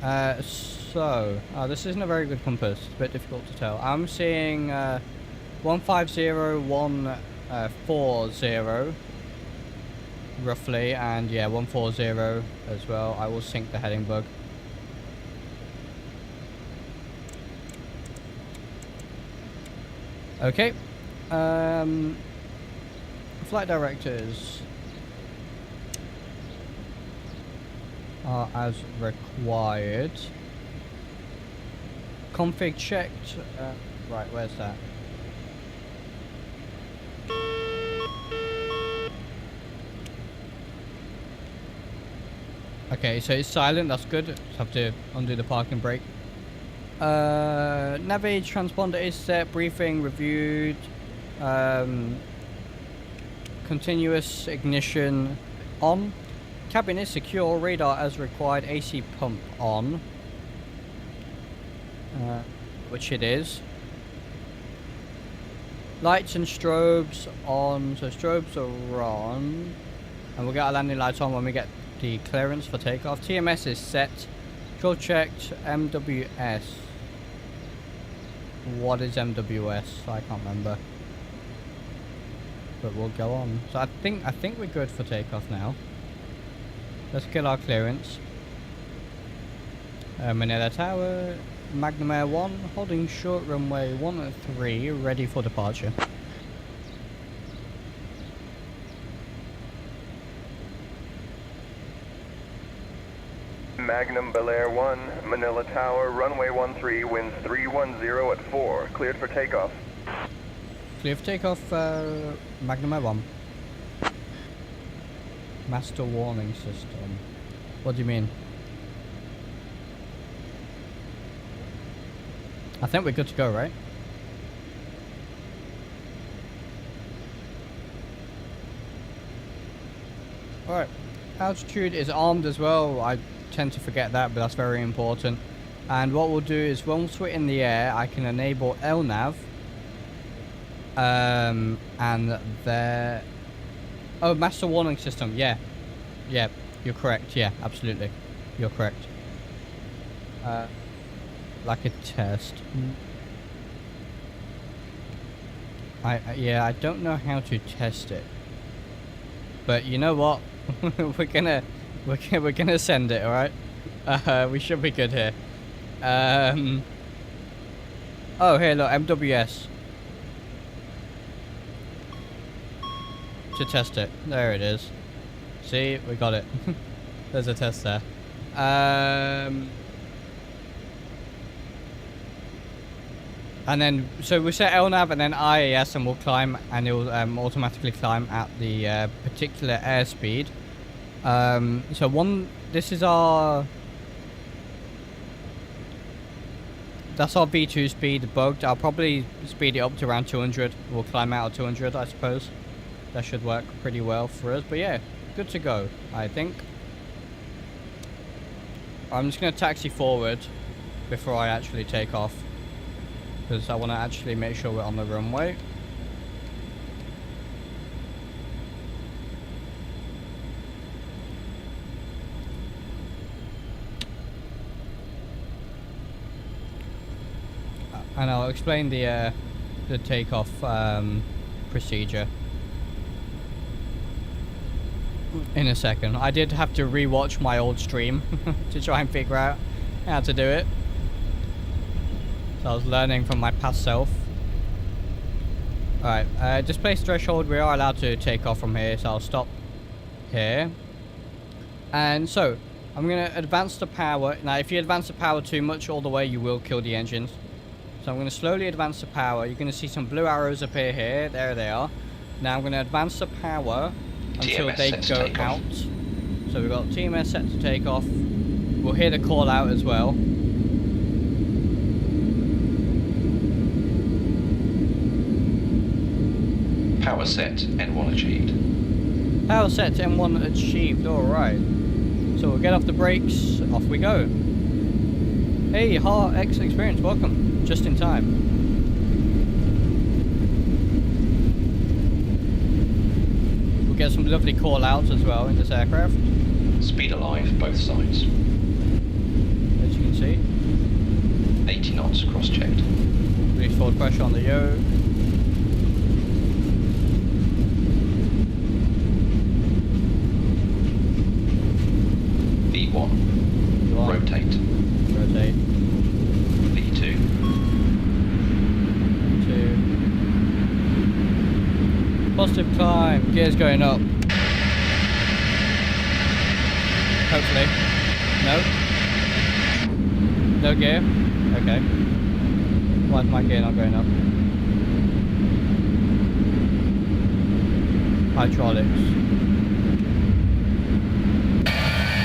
This isn't a very good compass. It's a bit difficult to tell. I'm seeing 150, 140 roughly, and yeah, 140 as well. I will sync the heading bug. Okay. Flight directors are as required. Config checked. Right, where's that? Okay, so it's silent. That's good. Just have to undo the parking brake. Navigation transponder is set. Briefing reviewed. Continuous ignition on. Cabin is secure. Radar as required. AC pump on. Which it is. Lights and strobes on. So strobes are on. And we'll get our landing lights on when we get the clearance for takeoff. TMS is set. Control checked. MWS. What is MWS? I can't remember. But we'll go on. So I think we're good for takeoff now. Let's get our clearance. Manila Tower, Magnum Air 1, holding short runway 13, ready for departure. Magnum Bel Air 1, Manila Tower, runway 13, winds 310 at 4, cleared for takeoff. Clear for takeoff, Magnum Air 1. Master warning system. What do you mean? I think we're good to go, right? Alright. Altitude is armed as well. I tend to forget that, but that's very important. And what we'll do is once we're in the air, I can enable LNAV. And there... Oh, master warning system. Yeah. Yeah, you're correct. Yeah, absolutely. You're correct. Like a test. Yeah, I don't know how to test it. But you know what? we're gonna send it, alright? We should be good here. Oh, here, look, MWS. To test it. There it is. See, we got it. There's a test there. And then, so we set LNAV and then IAS, and we'll climb, and it will automatically climb at the particular airspeed. This is our... That's our V2 speed bugged. I'll probably speed it up to around 200. We'll climb out at 200, I suppose. That should work pretty well for us. But yeah, good to go, I think. I'm just going to taxi forward before I actually take off, because I want to actually make sure we're on the runway. And I'll explain the takeoff procedure in a second. I did have to rewatch my old stream to try and figure out how to do it. So I was learning from my past self. Alright, displace threshold. We are allowed to take off from here, so I'll stop here. And so, I'm going to advance the power. Now, if you advance the power too much all the way, you will kill the engines. So I'm going to slowly advance the power. You're going to see some blue arrows appear here. There they are. Now I'm going to advance the power until they go out. So we've got TMS set to take off. We'll hear the call out as well. Power set, N1 achieved. Power set, N1 achieved, alright. So we'll get off the brakes, off we go. Hey, HAR X Experience, welcome. Just in time. get some lovely call outs as well in this aircraft. Speed alive, both sides. As you can see. 80 knots, cross-checked. Release forward pressure on the yoke. V1. Rotate. Rotate. V2. Two. Positive climb. Gears going up. Hopefully. No. No gear. Okay. Why is my gear not going up? Hydraulics.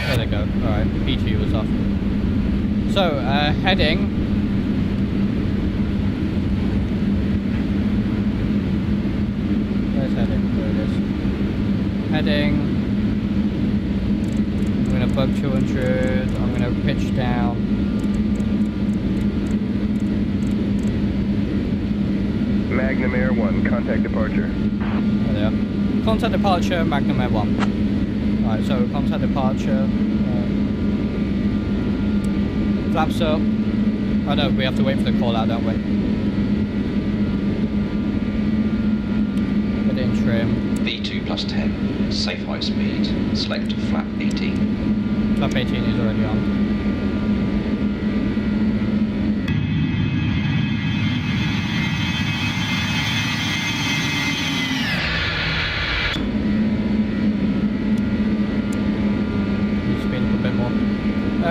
There they go. Alright, P2 was off. So, heading. Where's heading? There it is. Heading. I'm gonna bug 200. I'm gonna pitch down. Magnum Air 1, contact departure. There they are. Contact departure, Magnum Air 1. Alright, so contact departure. Flaps up. Oh no, we have to wait for the call out, don't we? Put it in trim. V2 plus 10. Safe high speed. Select flap 18. Flap 18 is already on.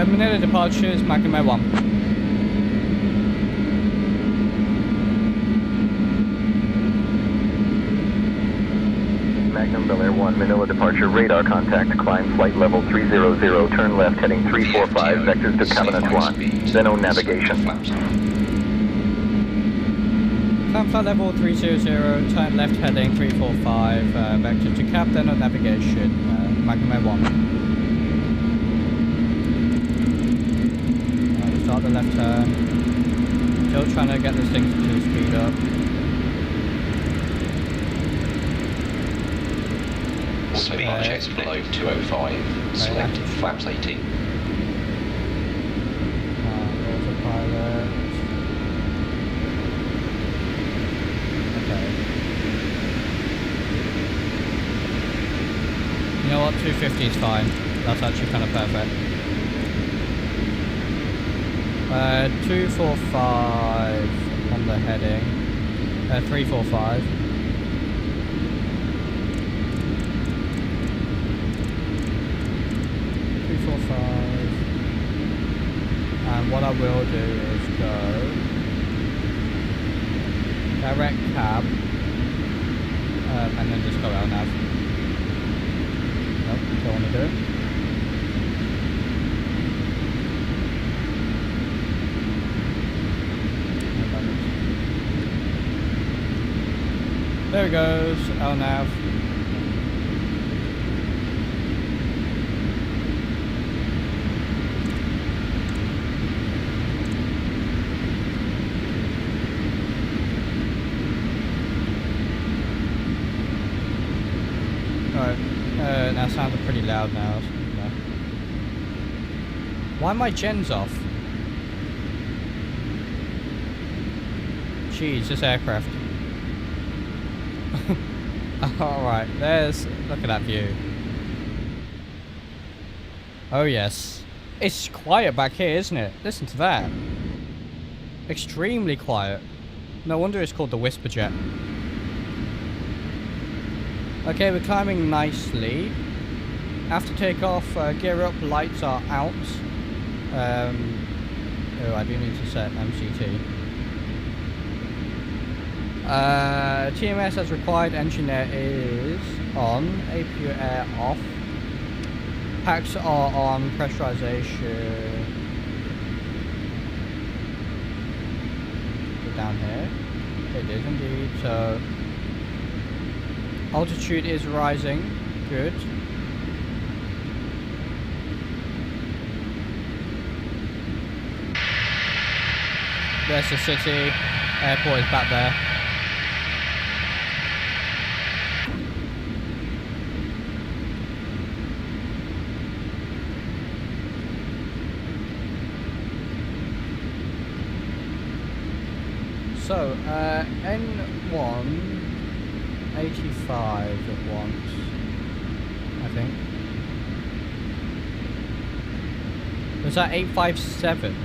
Manila departures, Magnum Air 1. Magnum Bel Air 1, Manila departure, radar contact, climb flight level 300, turn left heading 345, vectors to Cabinet 1, then on navigation. Climb flight level 300, turn left heading 345, vectors to Cap, then on navigation, Magnum Air 1. Start the left turn. Still trying to get this thing to speed up. Speed checks below 205. Select flaps 18. Autopilot. Okay. You know what? 250 is fine. That's actually kind of perfect. 245 on the heading. 345. 345. And what I will do is go direct cab, and then just go out nav. Nope, don't want to do it. There it goes, LNAV. Alright, that sounded pretty loud now. Why are my gens off? Jeez, this aircraft. Alright, look at that view. Oh yes. It's quiet back here, isn't it? Listen to that. Extremely quiet. No wonder it's called the Whisper Jet. Okay, we're climbing nicely. After takeoff, gear up, lights are out. Oh, I do need to set MCT. TMS as required, engine air is on, APU air off. Packs are on, pressurization. Go down here. It is indeed, so altitude is rising, good. There's the city, airport is back there. So, N185 it wants, I think. Was that 857?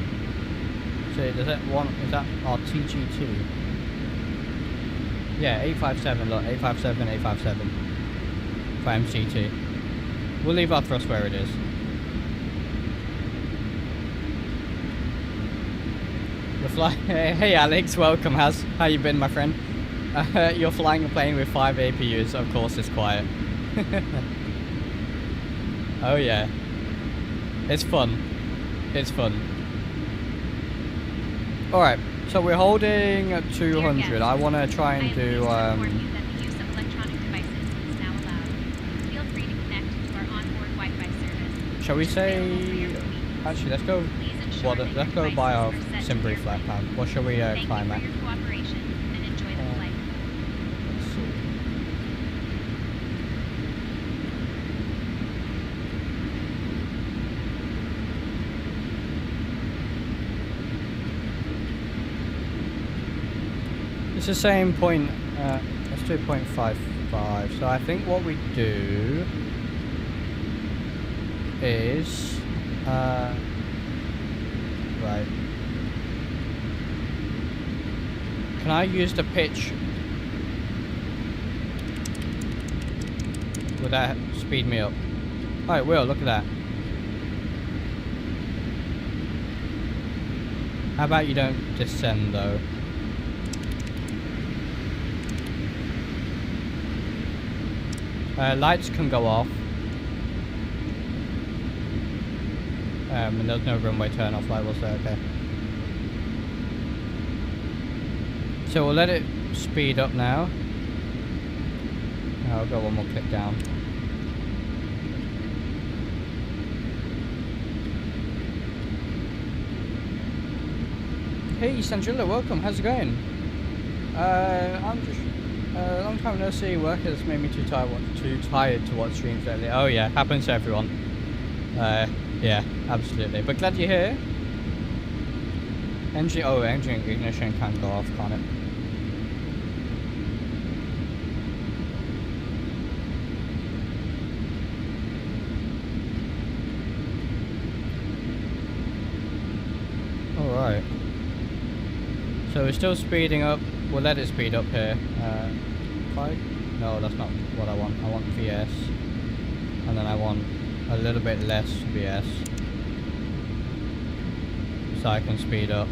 So does that want, is that our TG2? Yeah, 857, look, 857, 857 for MCT. We'll leave our thrust where it is. The fly. Hey Alex, welcome. How you been, my friend? You're flying a plane with 5 APUs. Of course, it's quiet. Oh yeah, it's fun. It's fun. All right, so we're holding 200. I want to try and do. Shall we say? Actually, let's go. Well, let's go by our Simbury flight plan. What shall we climb at? Let's see. It's the same point. Let's do 0.55. So I think what we do is. Right. Can I use the pitch? Would that speed me up? Oh, it will. Look at that. How about you don't descend though? Lights can go off. And there's no runway turn off light, was there? Okay. So we'll let it speed up now. I'll go one more click down. Hey Sandrilla, welcome. How's it going? I'm just long time no see. Work has made me too tired to watch streams lately. Oh yeah, happens to everyone. Yeah, absolutely. But glad you're here. Engine ignition can go off, can't it? Alright. So we're still speeding up. We'll let it speed up here. 5? No, that's not what I want. I want VS. And then I want a little bit less VS. So I can speed up.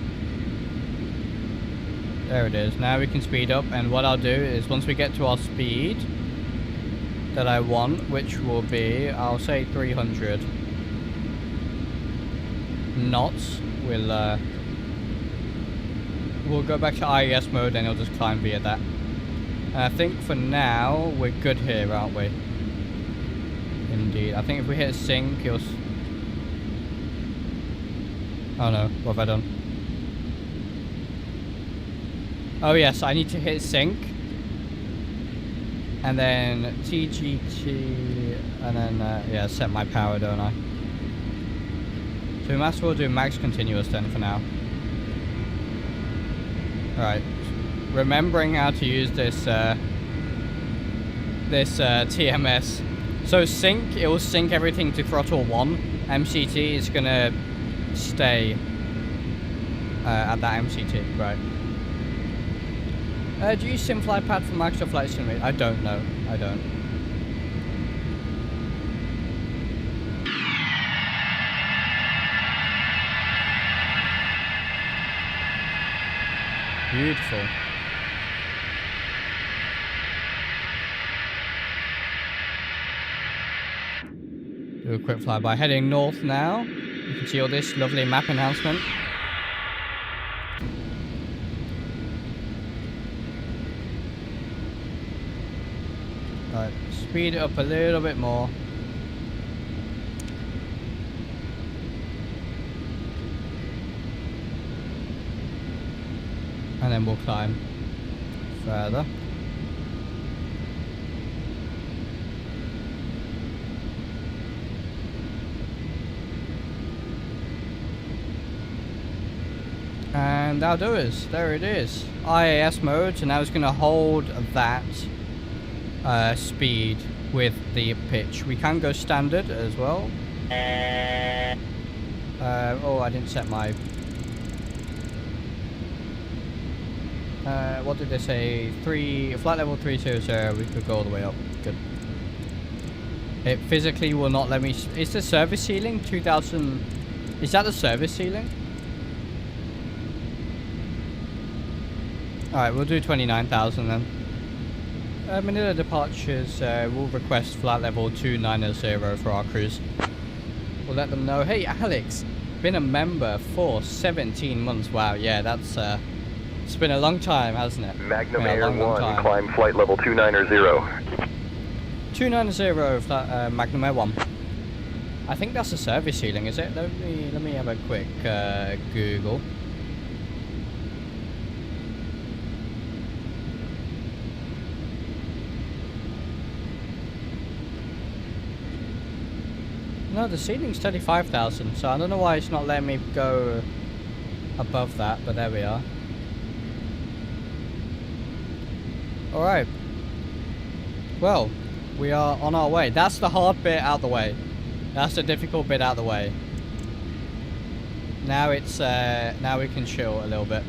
There it is. Now we can speed up, and what I'll do is once we get to our speed that I want, which will be, I'll say 300 knots, we'll go back to IES mode and it'll just climb via that. And I think for now we're good here, aren't we? Indeed. I think if we hit sync, it'll... Oh no, what have I done? Oh yes, I need to hit sync. And then TGT, and then, yeah, set my power, don't I? So we might as well do max continuous then for now. Alright. Remembering how to use this, TMS. So sync, it will sync everything to throttle 1. MCT is gonna stay at that MCT, right? Do you use SimFlyPad for Microsoft Flight Simulator? I don't know. I don't. Beautiful. Do a quick flyby. Heading north now. You can see all this lovely map announcement. Right, speed it up a little bit more. And then we'll climb further. And And that'll do us. There it is. IAS mode, so now it's going to hold that speed with the pitch. We can go standard as well. Oh, I didn't set my... what did they say? Flight level 300, we could go all the way up. Good. It physically will not let me... Is the service ceiling 2000... Is that the service ceiling? Alright, we'll do 29,000 then. Manila departures, we'll request flight level 290 for our cruise. We'll let them know. Hey, Alex, been a member for 17 months. Wow, yeah, that's... it's been a long time, hasn't it? Magnum Air 1, climb flight level 290. 290 Magnum Air 1. I think that's the service ceiling, is it? Let me have a quick Google. No, the ceiling's 35,000, so I don't know why it's not letting me go above that, but there we are. Alright. Well, we are on our way. That's the hard bit out the way. That's the difficult bit out the way. Now it's, now we can chill a little bit.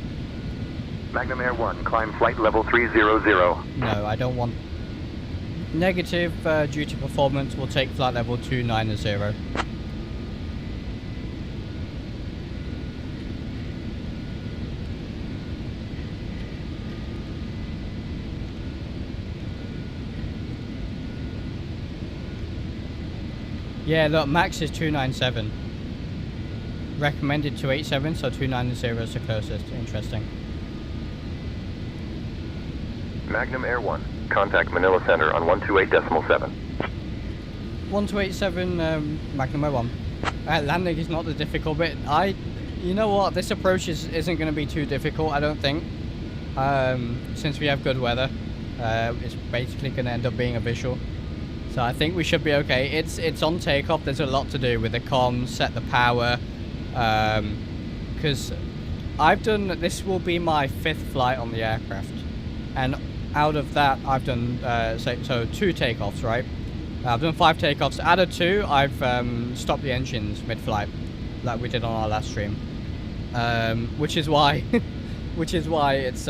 Magnum Air 1, climb flight level 300. No, I don't want... Negative due to performance. We'll take flight level 290. Yeah, look, max is 297. Recommended 287, so 290 is the closest. Interesting. Magnum Air 1, contact Manila Center on 128.7. 1287 Magnum Air 1. Landing is not the difficult bit. You know what? This approach isn't going to be too difficult, I don't think. Since we have good weather, it's basically going to end up being a visual. So I think we should be okay. It's on takeoff. There's a lot to do with the comms, set the power. Because I've done, this will be my 5th flight on the aircraft. And out of that, I've done, so 2 takeoffs, right? I've done 5 takeoffs. Out of 2, I've stopped the engines mid-flight, like we did on our last stream. Which is why, it's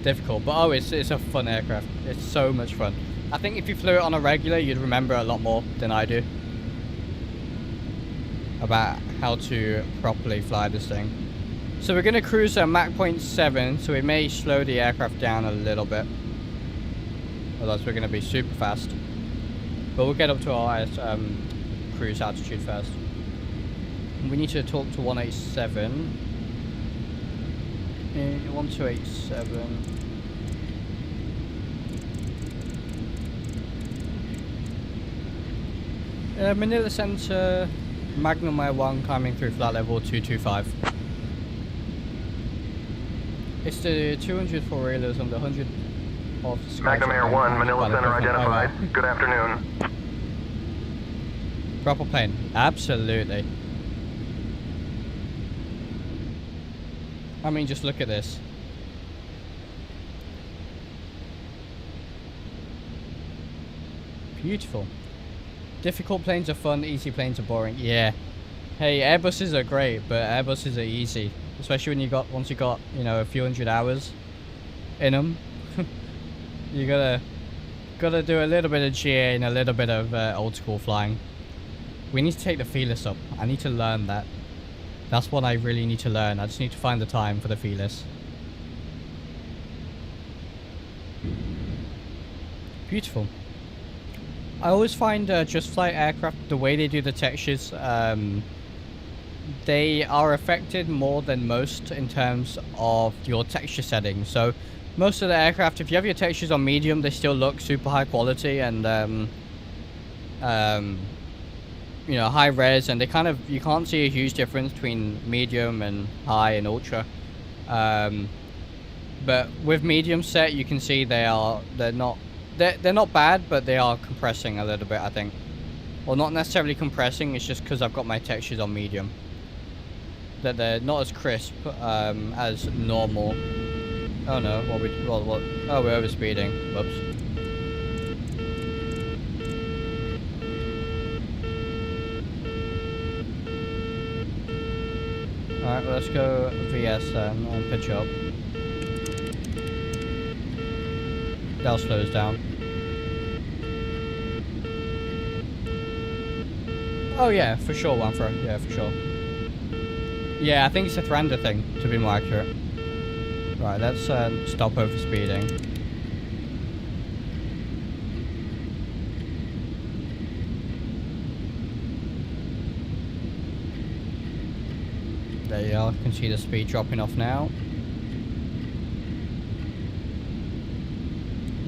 difficult. But oh, it's a fun aircraft. It's so much fun. I think if you flew it on a regular, you'd remember a lot more than I do about how to properly fly this thing. So we're going to cruise at Mach 0.7, so we may slow the aircraft down a little bit. Otherwise we're going to be super fast. But we'll get up to our cruise altitude first. We need to talk to 187. 1287. Manila Center, Magnum Air 1 climbing through flight level 225. It's the 200 four-wheelers on the 100 of SkyJet. Magnum Air 1, Manila Center identified. Good afternoon. Proper plane. Absolutely. I mean, just look at this. Beautiful. Difficult planes are fun, easy planes are boring. Yeah. Hey, Airbuses are great, but Airbuses are easy. Especially when once you got, you know, a few hundred hours in them. You gotta do a little bit of GA and a little bit of old school flying. We need to take the feelers up. I need to learn that. That's what I really need to learn. I just need to find the time for the feelers. Beautiful. I always find JustFlight aircraft, the way they do the textures, they are affected more than most in terms of your texture settings. So most of the aircraft, if you have your textures on medium, they still look super high quality and you know, high res, and they kind of, you can't see a huge difference between medium and high and ultra. But with medium set, you can see they're not bad, but they are compressing a little bit, I think. Well, not necessarily compressing, it's just because I've got my textures on medium. that they're not as crisp as normal. Oh no, what? Oh, we're overspeeding. Whoops. Alright, well, let's go VS then and pitch up. That'll slow us down. Oh yeah, for sure, one throw. Yeah, for sure. Yeah, I think it's a Thrander thing, to be more accurate. Right, let's stop overspeeding. There you are, you can see the speed dropping off now.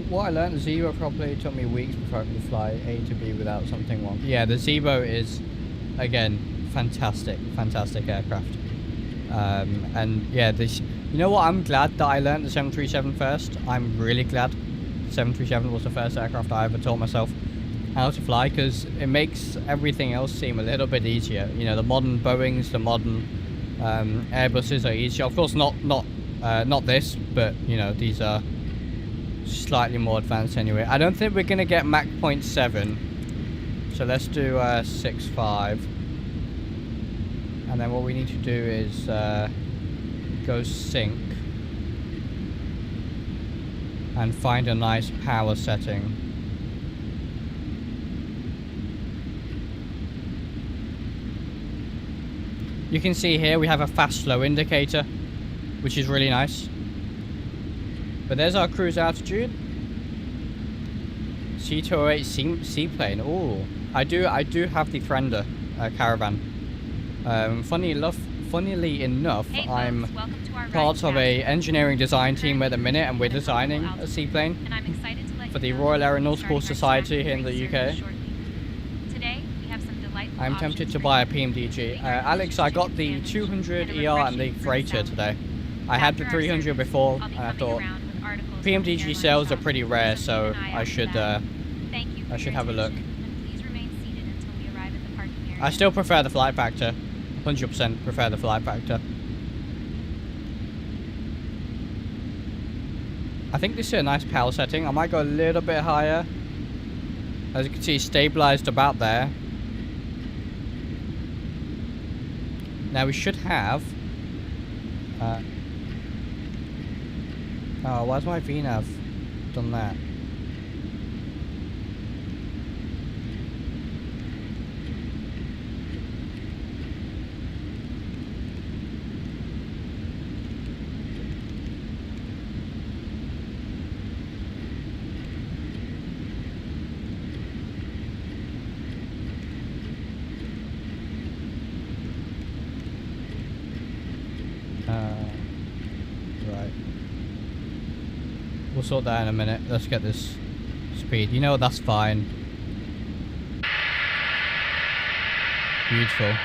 What I learned, the Zero probably took me weeks before I could fly A to B without something wrong. Yeah, the Zero is, again, fantastic aircraft. And yeah, this, you know what, I'm glad that I learned the 737 first. I'm really glad the 737 was the first aircraft I ever taught myself how to fly, because it makes everything else seem a little bit easier. You know, the modern Boeings, the modern Airbuses are easier. Of course, not this, but you know, these are slightly more advanced anyway. I don't think we're gonna get Mach 0.7, so let's do 6.5. And then what we need to do is go sync and find a nice power setting. You can see here we have a fast slow indicator, which is really nice. But there's our cruise altitude. C208 seaplane. Oh, I do have the Thrander Caravan. Funnily enough, Hey, I'm folks, welcome to our part of a engineering design team at the minute, and we're designing a seaplane and I'm excited to let for you the know Royal that we'll be Aeronautical starting our Society here in the tracking UK. service shortly. Today, we have some delightful I'm tempted options to for buy a you, PMDG. including our Alex, I got the Advantage 200 and a ER and the refreshing Freighter fruit today. salad. I had the After our 300 service, before, I'll be and I coming thought around with articles from the PMDG airline sales are shop, pretty rare, keep so an eye I out for should that. Thank you for your have a look. attention, and please remain seated until we arrive at the parking area. I still prefer the flight factor. 100% prefer the flight factor. I think this is a nice power setting. I might go a little bit higher. As you can see, stabilized about there. Now we should have... oh, why's my VNav done that? Right. We'll sort that in a minute. Let's get this speed. You know, that's fine. Beautiful.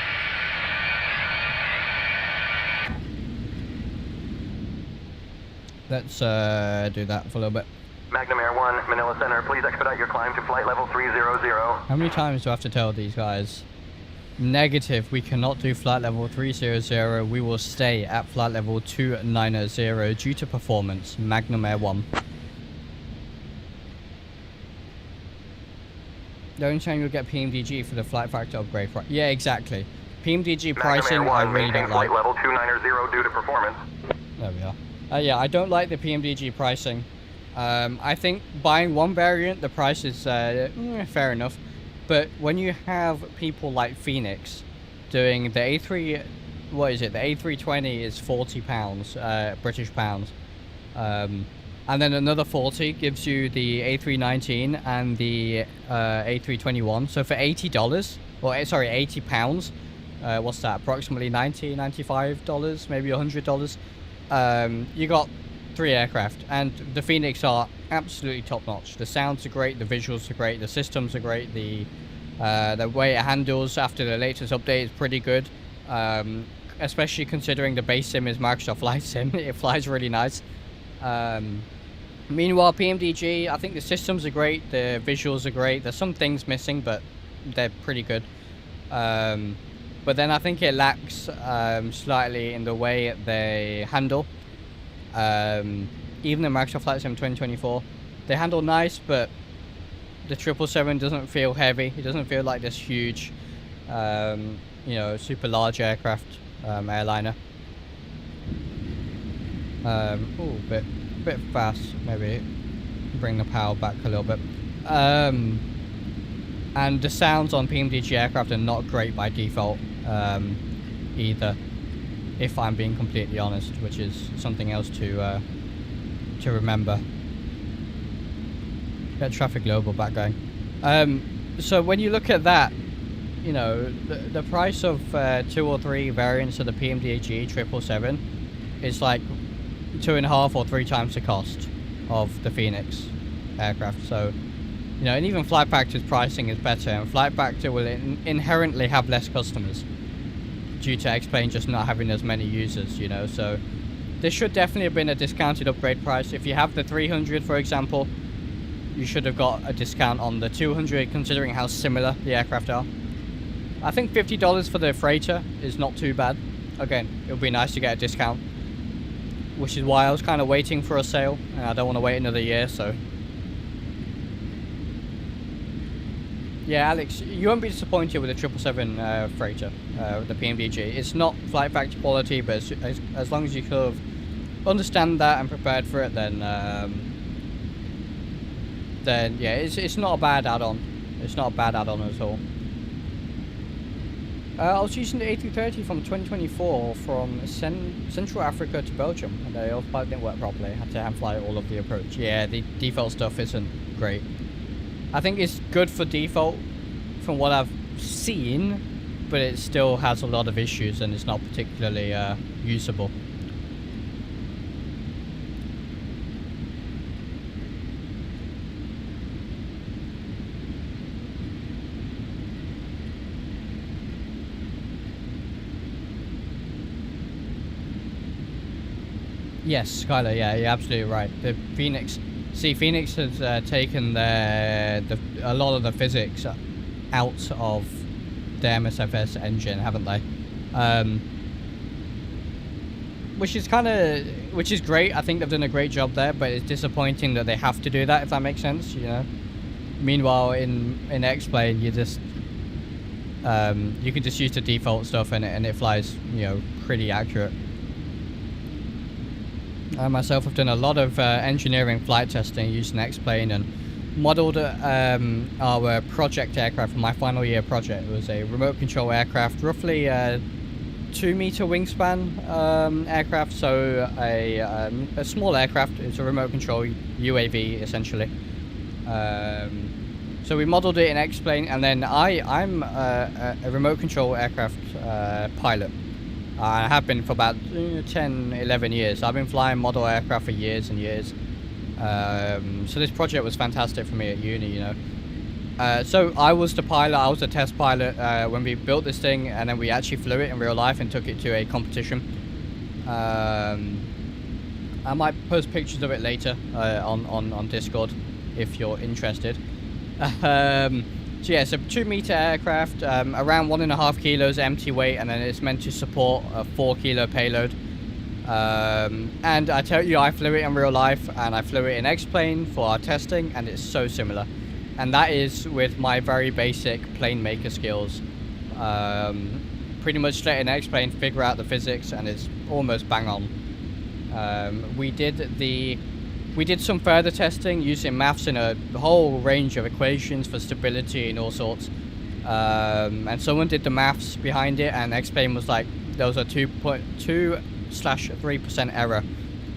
Let's do that for a little bit. Magnum Air 1, Manila Center, please expedite your climb to flight level 300. How many times do I have to tell these guys? Negative, we cannot do flight level 300. We will stay at flight level 290 due to performance. Magnum Air 1. The only time you'll get PMDG for the flight factor upgrade. Yeah, exactly. PMDG pricing, Magnum Air 1, I really don't flight like. level 290 due to performance. There we are. Yeah, I don't like the PMDG pricing. I think buying one variant, the price is fair enough. But when you have people like Phoenix doing the A3, what is it? The A320 is £40, British pounds. And then another 40 gives you the A319 and the A321. So for $80, or sorry, £80, what's that? Approximately $90, $95, maybe $100. You got 3 aircraft, and the Phoenix are absolutely top notch. The sounds are great, the visuals are great, the systems are great, the way it handles after the latest update is pretty good, especially considering the base sim is Microsoft Flight Sim. It flies really nice. Meanwhile, PMDG, I think the systems are great, the visuals are great. There's some things missing, but they're pretty good. but then I think it lacks slightly in the way they handle. Even the Microsoft Flight Sim 2024, they handle nice, but the 777 doesn't feel heavy. It doesn't feel like this huge, you know, super large aircraft airliner. Oh, bit fast. Maybe bring the power back a little bit. And the sounds on PMDG aircraft are not great by default either, if I'm being completely honest, which is something else to remember. Get Traffic Global back going. So when you look at that, you know, the price of 2 or 3 variants of the PMDG 777 is like 2.5 or 3 times the cost of the Phoenix aircraft. So, you know, and even Flight Factor's pricing is better, and Flight Factor will inherently have less customers due to X-Plane just not having as many users, you know. So there should definitely have been a discounted upgrade price. If you have the 300, for example, you should have got a discount on the 200, considering how similar the aircraft are. I think $50 for the freighter is not too bad. Again, it would be nice to get a discount, which is why I was kind of waiting for a sale, and I don't want to wait another year. So yeah, Alex, you won't be disappointed with the 777 freighter, the PMDG. It's not Flight Factor quality, but as long as you sort of understand that and prepared for it, then yeah, it's not a bad add-on. It's not a bad add-on at all. I was using the A330 from 2024 from Central Africa to Belgium, and the autopilot didn't work properly. I had to hand fly all of the approach. Yeah, the default stuff isn't great. I think it's good for default from what I've seen, but it still has a lot of issues and it's not particularly usable. Yes, Skylar, yeah, you're absolutely right. The Phoenix, Phoenix has taken a lot of the physics out of the MSFS engine, haven't they? Which is great. I think they've done a great job there, but it's disappointing that they have to do that, if that makes sense, you know. Meanwhile, in X-Plane, you just you can just use the default stuff and it flies, you know, pretty accurate. I myself have done a lot of engineering flight testing using X-Plane and modeled our project aircraft for my final year project. It was a remote control aircraft, roughly 2-meter wingspan aircraft, so a small aircraft. It's a remote control UAV essentially. So we modeled it in X-Plane, and then I'm a remote control aircraft pilot. I have been for about 10, 11 years. I've been flying model aircraft for years and years. So this project was fantastic for me at uni, you know. So I was the pilot, I was the test pilot when we built this thing, and then we actually flew it in real life and took it to a competition. I might post pictures of it later on Discord if you're interested. So yeah, it's a 2-meter aircraft, around 1.5 kilos empty weight, and then it's meant to support a 4-kilo payload. And I tell you, I flew it in real life, and I flew it in X-Plane for our testing, and it's so similar. And that is with my very basic plane maker skills. Pretty much straight in X-Plane, figure out the physics, and it's almost bang on. We did some further testing using maths and a whole range of equations for stability and all sorts. And someone did the maths behind it, and X-Plane was like, there was a 2.2/3% error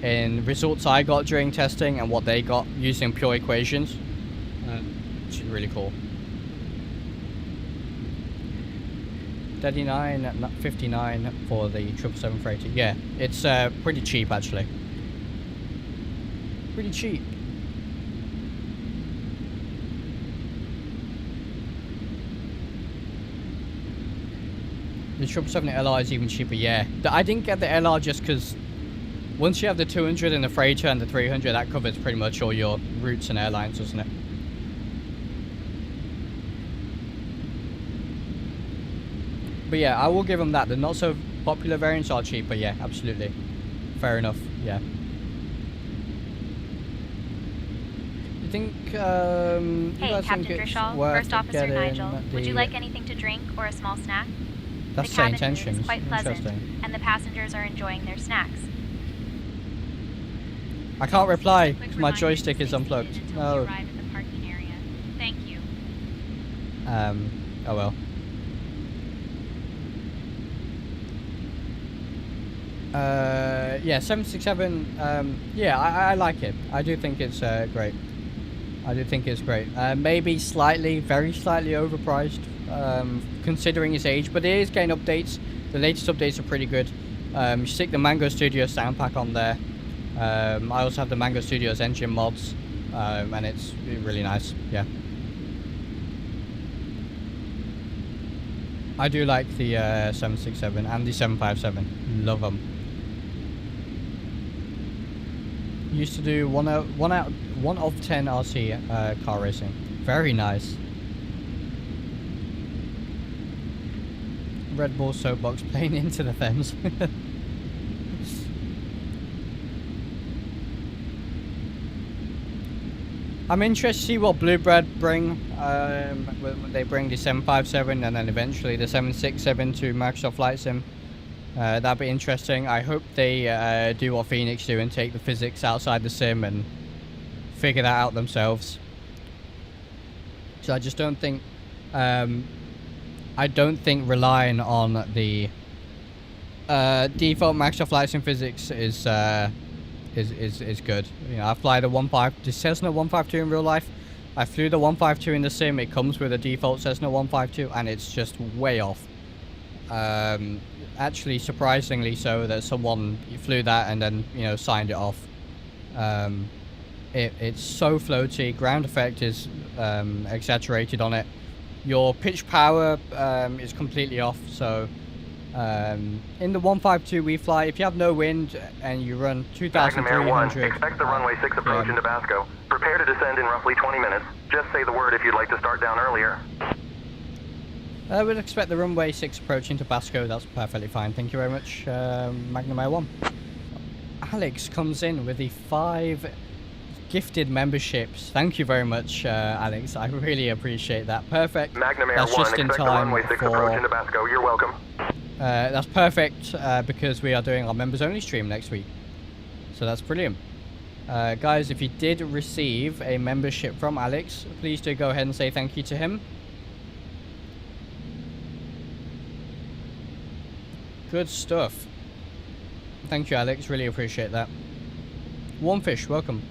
in results I got during testing and what they got using pure equations. Which is really cool. 39, not 59 for the 777 freighter. Yeah, it's pretty cheap actually. Pretty cheap. The 777 LR is even cheaper, yeah. I didn't get the LR just because once you have the 200 and the freighter and the 300, that covers pretty much all your routes and airlines, doesn't it? But yeah, I will give them that. The not so popular variants are cheaper. Yeah, absolutely. Fair enough. Yeah. You think? You Hey, guys Captain think it's Drishal, worth First Officer getting Nigel. Would you the- like anything to drink or a small snack? That's The saying cabin mood tensions. is quite pleasant, Interesting. and the passengers are enjoying their snacks. I can't reply Just a quick because my reminder to joystick stay is unplugged. seated until we No. arrive at the parking area. Thank you. Oh well. Yeah, 767. Yeah, I like it. I do think it's great. I do think it's great. Maybe slightly, very slightly overpriced, considering its age, but it is getting updates. The latest updates are pretty good. You stick the Mango Studios sound pack on there. I also have the Mango Studios engine mods, and it's really nice. Yeah. I do like the 767 and the 757. Love them. Used to do one of 10 RC car racing. Very nice. Red Bull soapbox playing into the Thames. I'm interested to see what Bluebird bring. When they bring the 757 and then eventually the 767 to Microsoft Flight Sim. That'd be interesting. I hope they do what Phoenix do and take the physics outside the sim and figure that out themselves. So I just don't think, relying on the default Microsoft Flight Sim physics is good. You know, I fly the Cessna 152 in real life. I flew the 152 in the sim. It comes with a default Cessna 152, and it's just way off. Actually, surprisingly so that someone flew that and then, you know, signed it off. It's so floaty. Ground effect is exaggerated on it. Your pitch power is completely off. So in the 152 we fly, if you have no wind and you run 2,300... Expect the runway 6 approach into Basco. Prepare to descend in roughly 20 minutes. Just say the word if you'd like to start down earlier. I would expect the runway 6 approach into Basco. That's perfectly fine. Thank you very much, Magnum Air 1. Alex comes in with the 5 gifted memberships. Thank you very much, Alex. I really appreciate that. Perfect. Magnum Air That's 1, just in expect the time runway 6 approach into Basco. You're welcome. That's perfect because we are doing our members only stream next week. So that's brilliant. Guys, if you did receive a membership from Alex, please do go ahead and say thank you to him. Good stuff. Thank you, Alex. Really appreciate that. Warmfish, welcome.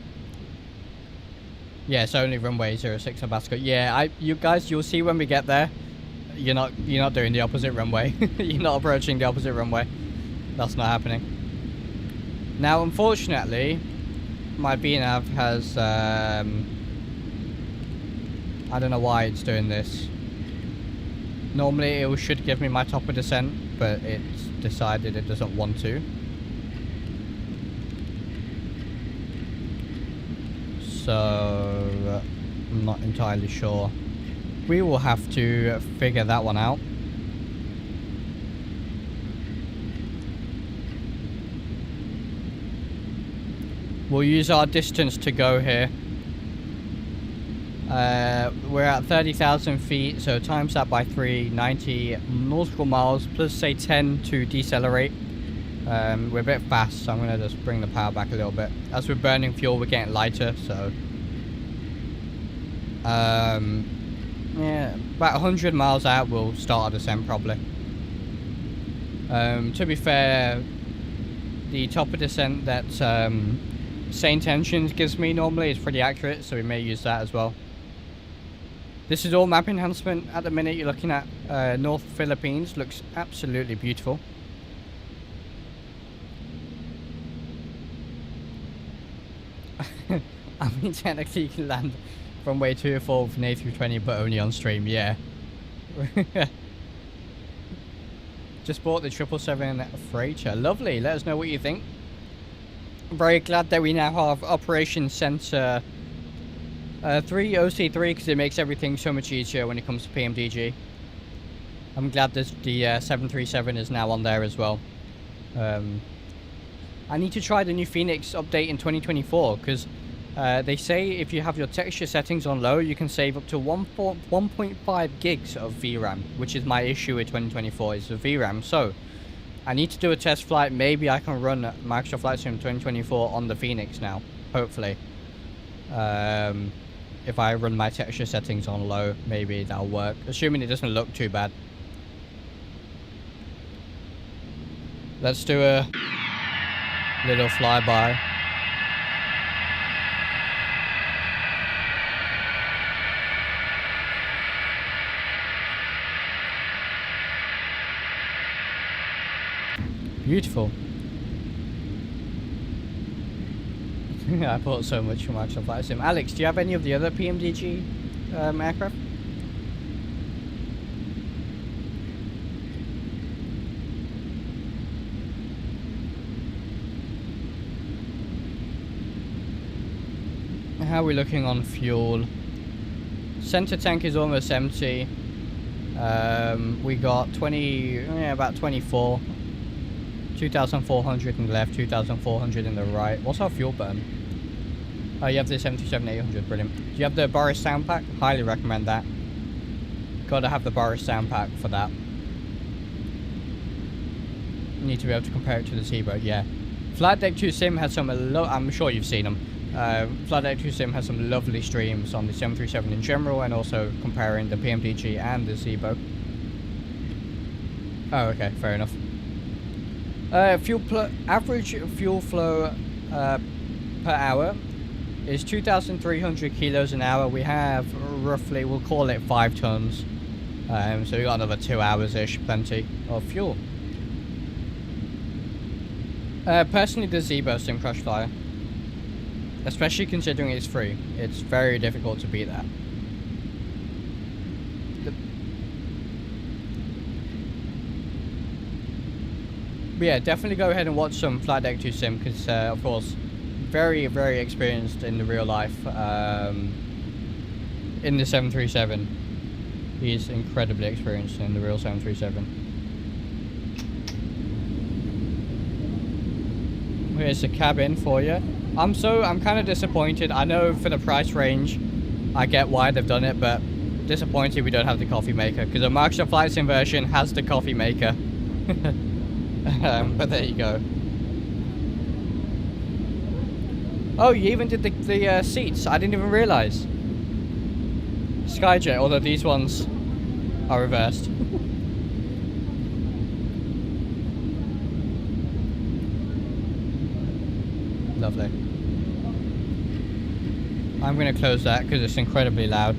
Yeah, it's only runway 06 in Basco. Yeah, you guys, you'll see when we get there. You're not doing the opposite runway. You're not approaching the opposite runway. That's not happening. Now, unfortunately, my BNAV has I don't know why it's doing this. Normally it should give me my top of descent, but it's decided it doesn't want to. So I'm not entirely sure. We will have to figure that one out. We'll use our distance to go here. We're at 30,000 feet, so times that by 3, 90 nautical miles, plus say 10 to decelerate. We're a bit fast, so I'm going to just bring the power back a little bit. As we're burning fuel, we're getting lighter, so... yeah, about 100 miles out, we'll start our descent probably. To be fair, the top of descent that Sane Tensions gives me normally is pretty accurate, so we may use that as well. This is all map enhancement. At the minute you're looking at North Philippines. Looks absolutely beautiful. I mean, technically you can land runway 204 with an A320, but only on stream, yeah. Just bought the 777 freighter. Lovely, let us know what you think. I'm very glad that we now have Operation Center 3 OC3 because it makes everything so much easier when it comes to PMDG. I'm glad the 737 is now on there as well. I need to try the new Phoenix update in 2024 because they say if you have your texture settings on low, you can save up to 1.5 gigs of VRAM, which is my issue with 2024 is the VRAM. So I need to do a test flight. Maybe I can run Microsoft Flight Sim 2024 on the Phoenix now, hopefully. If I run my texture settings on low, maybe that'll work, assuming it doesn't look too bad. Let's do a little flyby. Beautiful. I bought so much from Microsoft Flight Sim. Alex, do you have any of the other PMDG aircraft? How are we looking on fuel? Center tank is almost empty. We got about 24. 2,400 in the left, 2,400 in the right. What's our fuel burn? Oh, you have the 737-800, brilliant. Do you have the Boris sound pack? Highly recommend that. Gotta have the Boris sound pack for that. You need to be able to compare it to the Seaboat, yeah. Flight Deck 2 Sim has some, I'm sure you've seen them. Flight Deck 2 Sim has some lovely streams on the 737 in general, and also comparing the PMDG and the Seaboat. Oh, okay, fair enough. Average fuel flow per hour is 2,300 kilos an hour. We have roughly, we'll call it 5 tons. So we got another 2 hours-ish, plenty of fuel. Personally, the Zebo Sim Crash Flyer, especially considering it's free, it's very difficult to beat that. But yeah, definitely go ahead and watch some Flight Deck 2 Sim because, of course, very, very experienced in the real life. In the 737, he's incredibly experienced in the real 737. Here's the cabin for you. I'm kind of disappointed. I know for the price range, I get why they've done it, but disappointed we don't have the coffee maker because the Microsoft Flight Sim version has the coffee maker. But there you go. Oh, you even did the seats. I didn't even realise. SkyJet, although these ones are reversed. Lovely. I'm going to close that because it's incredibly loud.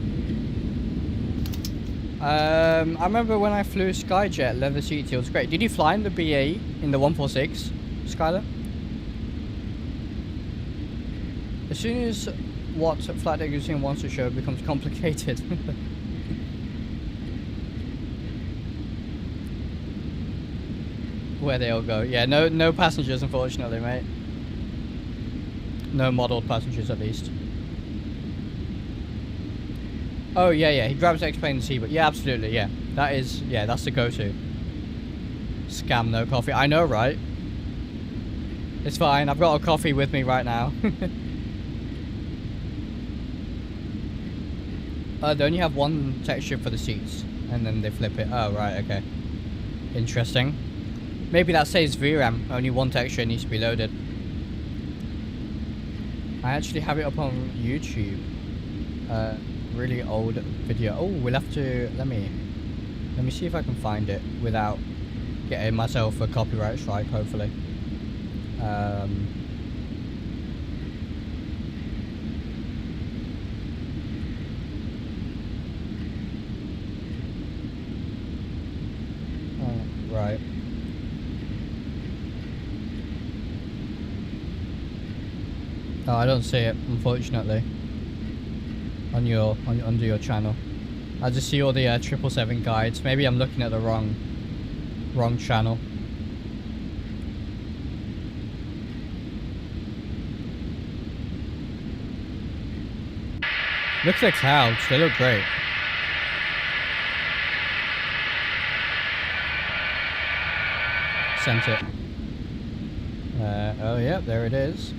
I remember when I flew SkyJet leather seats, it was great. Did you fly in the BAE in the 146, Skylar? As soon as what Flight Deck Museum wants to show becomes complicated. Where they all go. Yeah, no passengers, unfortunately, mate. No modelled passengers, at least. Oh, yeah, he grabs X-Plane and Seaboat. Yeah, absolutely, yeah. That's the go-to. Scam, no coffee. I know, right? It's fine, I've got a coffee with me right now. They only have one texture for the seats, and then they flip it. Oh, right, okay. Interesting. Maybe that saves VRAM. Only one texture needs to be loaded. I actually have it up on YouTube. Really old video. Oh, we'll have to let me see if I can find it without getting myself a copyright strike, hopefully. Right. Oh, I don't see it, unfortunately. Under your channel. I just see all the 777 guides. Maybe I'm looking at the wrong channel. Look at the clouds, they look great. Sent it. Oh yeah, there it is.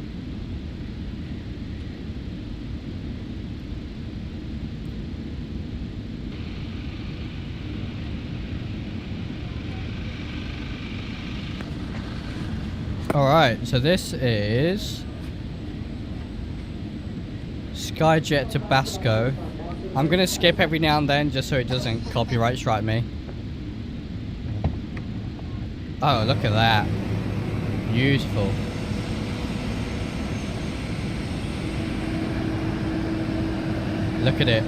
Alright, so this is SkyJet to Basco. I'm gonna skip every now and then just so it doesn't copyright strike me. Oh, look at that. Beautiful. Look at it.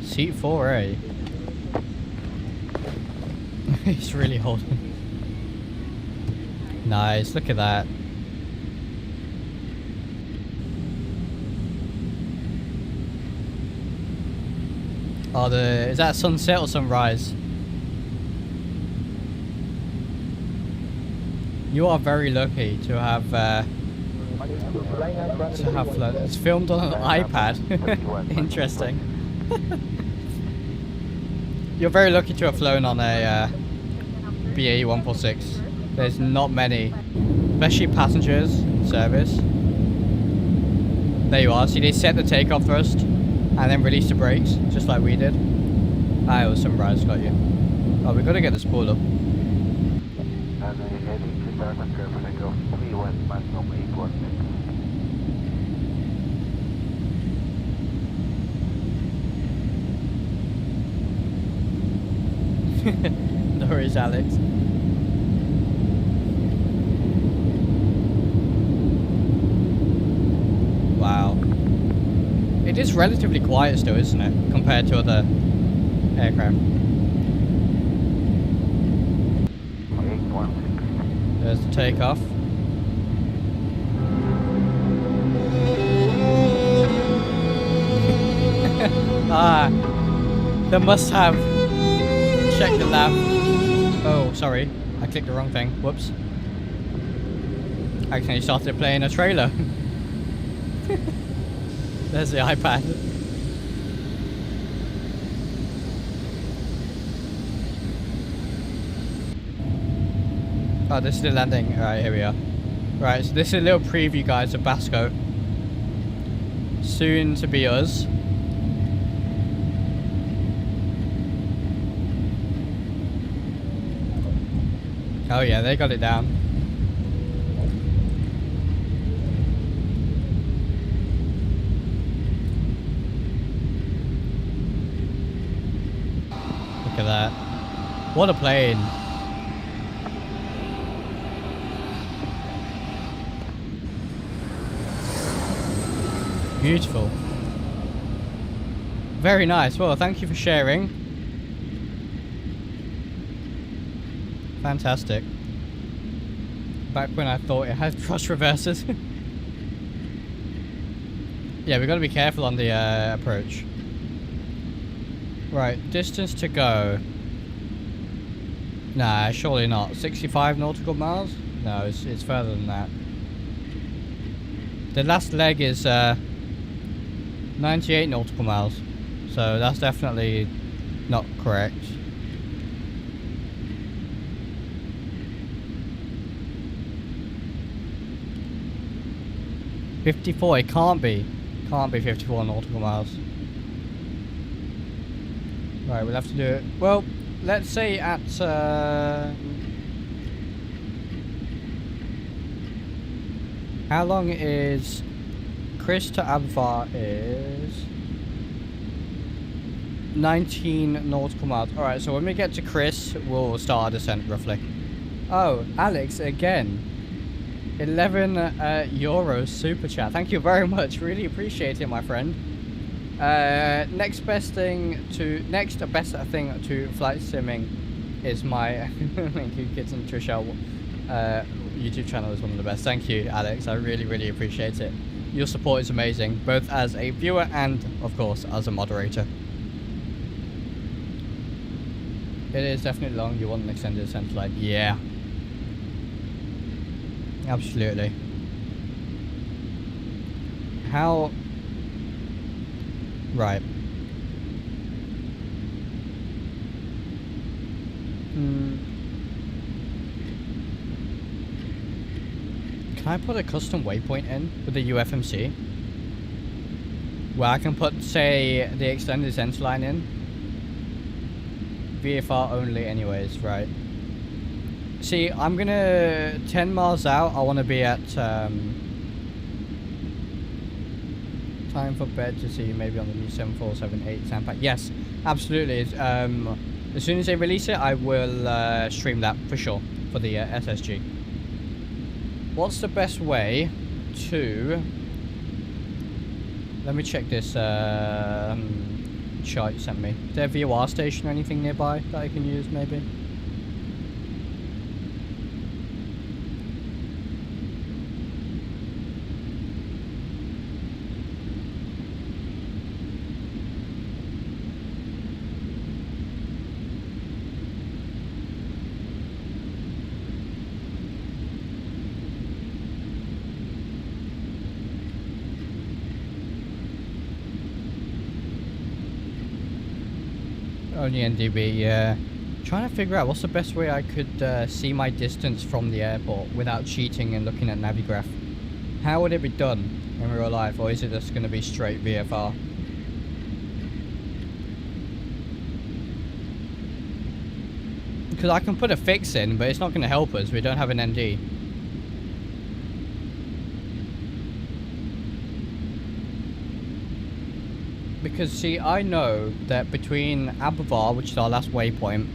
Seat 4A. It's really holding. Nice, look at that. Oh, is that sunset or sunrise? You are very lucky to have flown. It's filmed on an iPad. Interesting. You're very lucky to have flown on a BAE146. There's not many, especially passengers service. There you are. See, they set the takeoff thrust and then release the brakes, just like we did. Ah, it was sunrise, got you. Oh, we gotta get the spool up. No worries, Alex. Wow. It is relatively quiet still, isn't it? Compared to other aircraft. There's the takeoff. Ah, the must-have. Check the lab. Oh, sorry. I clicked the wrong thing. Whoops. I accidentally started playing a trailer. There's the iPad. Oh, this is the landing. Alright, here we are. Right, so this is a little preview, guys, of Basco. Soon to be us. Oh yeah, they got it down. Look at that. What a plane. Beautiful. Very nice. Well, thank you for sharing. Fantastic. Back when I thought it had cross reversers. Yeah, we've got to be careful on the approach. Right, distance to go. Nah, surely not. 65 nautical miles? No, it's further than that. The last leg is 98 nautical miles. So that's definitely not correct. $54, it can't be. Can't be 54 nautical miles. Right, we'll have to do it. Well, let's say at how long is Chris to Abvar is 19 nautical miles. Alright, so when we get to Chris, we'll start our descent roughly. Oh, Alex again. 11 euros super chat. Thank you very much. Really appreciate it, my friend. Next best thing to flight simming is my Thank you, Kids and Trishelle YouTube channel is one of the best. Thank you, Alex. I really appreciate it. Your support is amazing, both as a viewer and, of course, as a moderator. It is definitely long. You want an extended descent flight? Yeah. Absolutely. How... Right. Can I put a custom waypoint in with the UFMC? Where I can put, say, the extended center line in? VFR only anyways, right. See, I'm gonna... 10 miles out, I want to be at... time for bed to see maybe on the new 7478 Sandpack. Yes, absolutely. As soon as they release it, I will stream that for sure for the SSG. What's the best way to... Let me check this chart you sent me. Is there a VOR station or anything nearby that I can use maybe? Only NDB, yeah. Trying to figure out what's the best way I could see my distance from the airport without cheating and looking at Navigraph. How would it be done in real life, or is it just going to be straight VFR? Because I can put a fix in, but it's not going to help us. We don't have an ND. Because, see, I know that between Abervar, which is our last waypoint,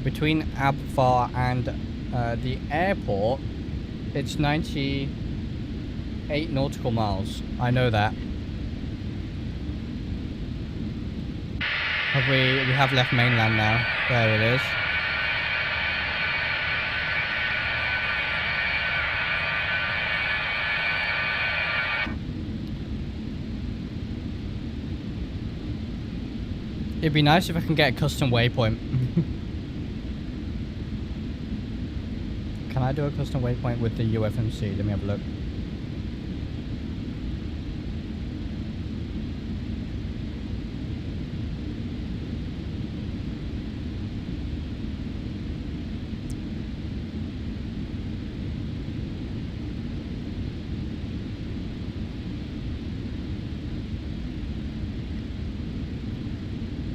between Abervar and the airport, it's 98 nautical miles. I know that. We have left mainland now. There it is. It'd be nice if I can get a custom waypoint. Can I do a custom waypoint with the UFMC? Let me have a look.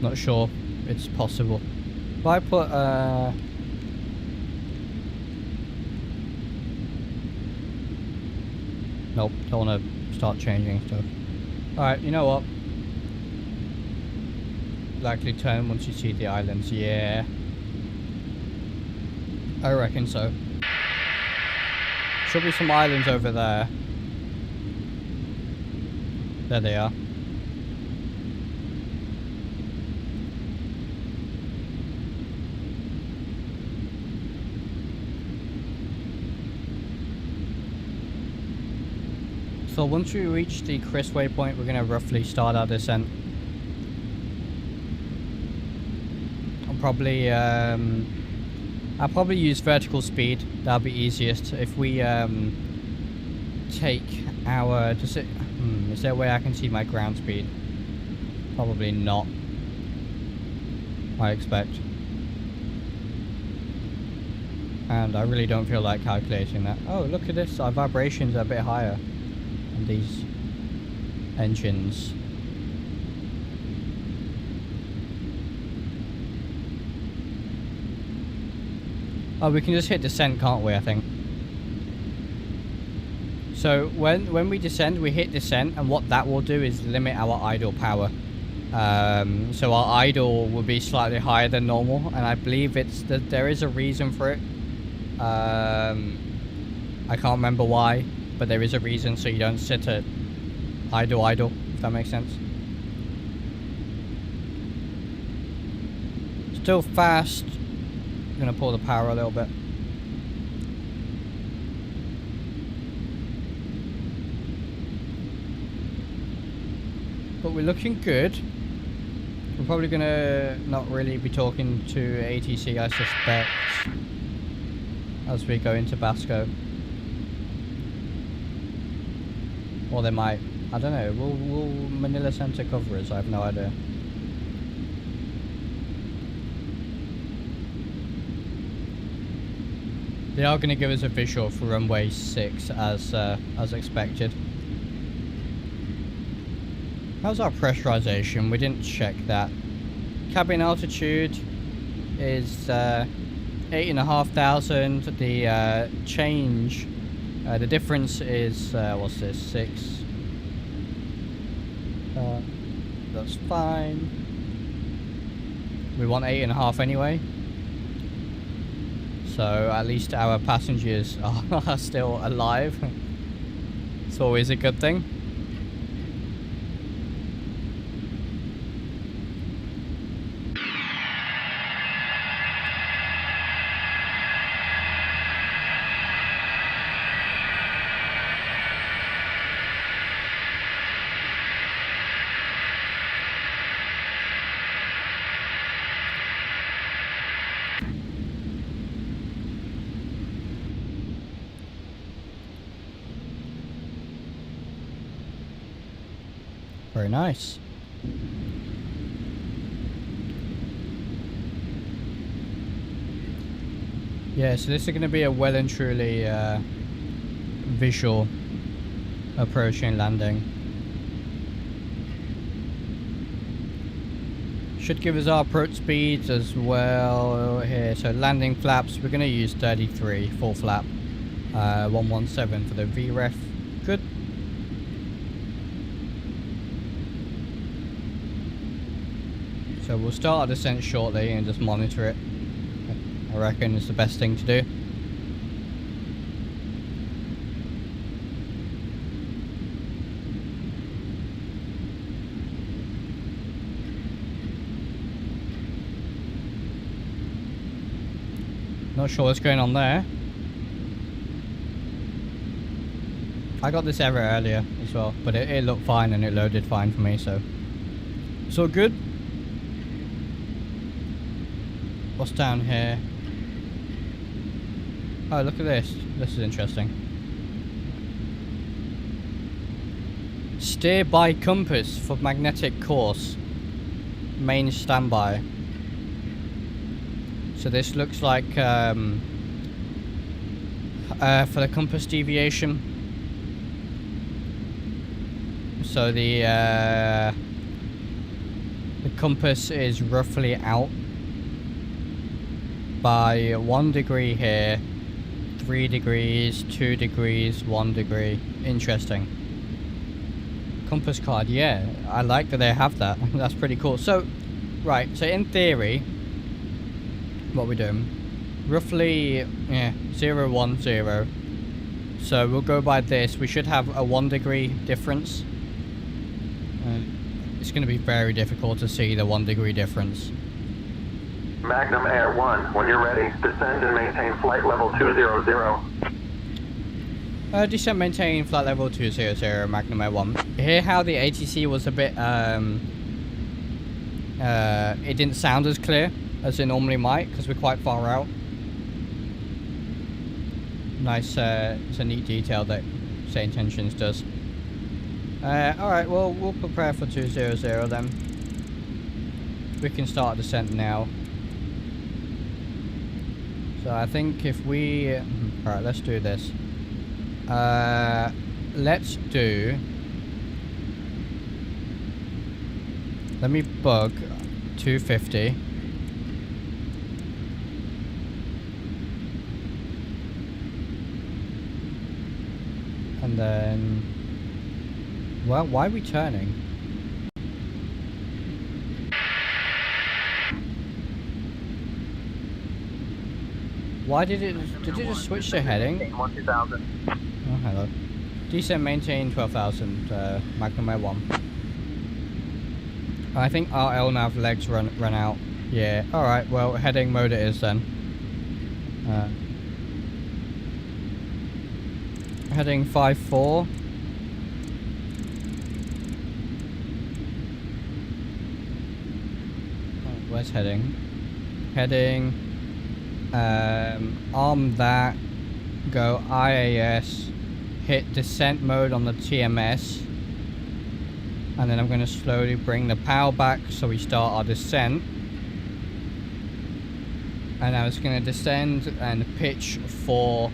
Not sure it's possible. If I put nope, don't want to start changing stuff. Alright, you know what? Likely turn once you see the islands, yeah. I reckon so. Should be some islands over there. There they are. So once we reach the Chris waypoint, we're going to roughly start our descent. I'll probably use vertical speed. That'll be easiest. If we take our... is there a way I can see my ground speed? Probably not. I expect. And I really don't feel like calculating that. Oh, look at this. Our vibrations are a bit higher. And these engines. Oh, we can just hit descent, can't we, I think? So when we descend, we hit descent, and what that will do is limit our idle power. So our idle will be slightly higher than normal, and I believe it's that there is a reason for it. I can't remember why. But there is a reason, so you don't sit at idle, if that makes sense. Still fast. I'm gonna pull the power a little bit. But we're looking good. We're probably gonna not really be talking to ATC, I suspect. as we go into Basco. Or they might, I don't know, will Manila Center cover us? I have no idea. They are going to give us a visual for runway 6 as expected. How's our pressurization? We didn't check that. Cabin altitude is 8,500. The change, the difference is what's this? 6. That's fine. We want 8.5 anyway. So at least our passengers are still alive. It's always a good thing. Very nice. Yeah, so this is going to be a well and truly visual approach and landing. Should give us our approach speeds as well here. So landing flaps, we're going to use 33 full flap, 117 for the VREF. Good. So we'll start our descent shortly and just monitor it. I reckon it's the best thing to do. Not sure what's going on there. I got this error earlier as well, but it looked fine and it loaded fine for me, so it's all good. What's down here? Oh, look at this. This is interesting. Steer by compass for magnetic course. Main standby. So this looks like for the compass deviation. So the compass is roughly out by 1 degree here, 3 degrees, 2 degrees, 1 degree. Interesting. Compass card, yeah, I like that they have that. That's pretty cool. So, right, so in theory, what we're doing, roughly, yeah, 0, 1, 0. So we'll go by this. We should have a 1 degree difference. It's going to be very difficult to see the 1 degree difference. Magnum Air 1, when you're ready, descend and maintain flight level 200. Descent maintain flight level 200, Magnum Air 1. Hear how the ATC was a bit, it didn't sound as clear as it normally might, because we're quite far out. Nice, it's a neat detail that Say Intentions does. Alright, well, we'll prepare for 200 then. We can start descent now. So I think if we... Alright, let's do this. Let's do... Let me bug 250. And then... Well, why are we turning? Why did it just switch to heading? 2000. Oh, hello. Descent maintain 12,000, Magnum Air 1. I think our LNAV legs run out. Yeah, alright, well, heading mode it is then. Heading 5-4. Where's heading? Heading Arm that, go IAS, hit descent mode on the TMS, and then I'm going to slowly bring the power back so we start our descent. And now it's going to descend and pitch for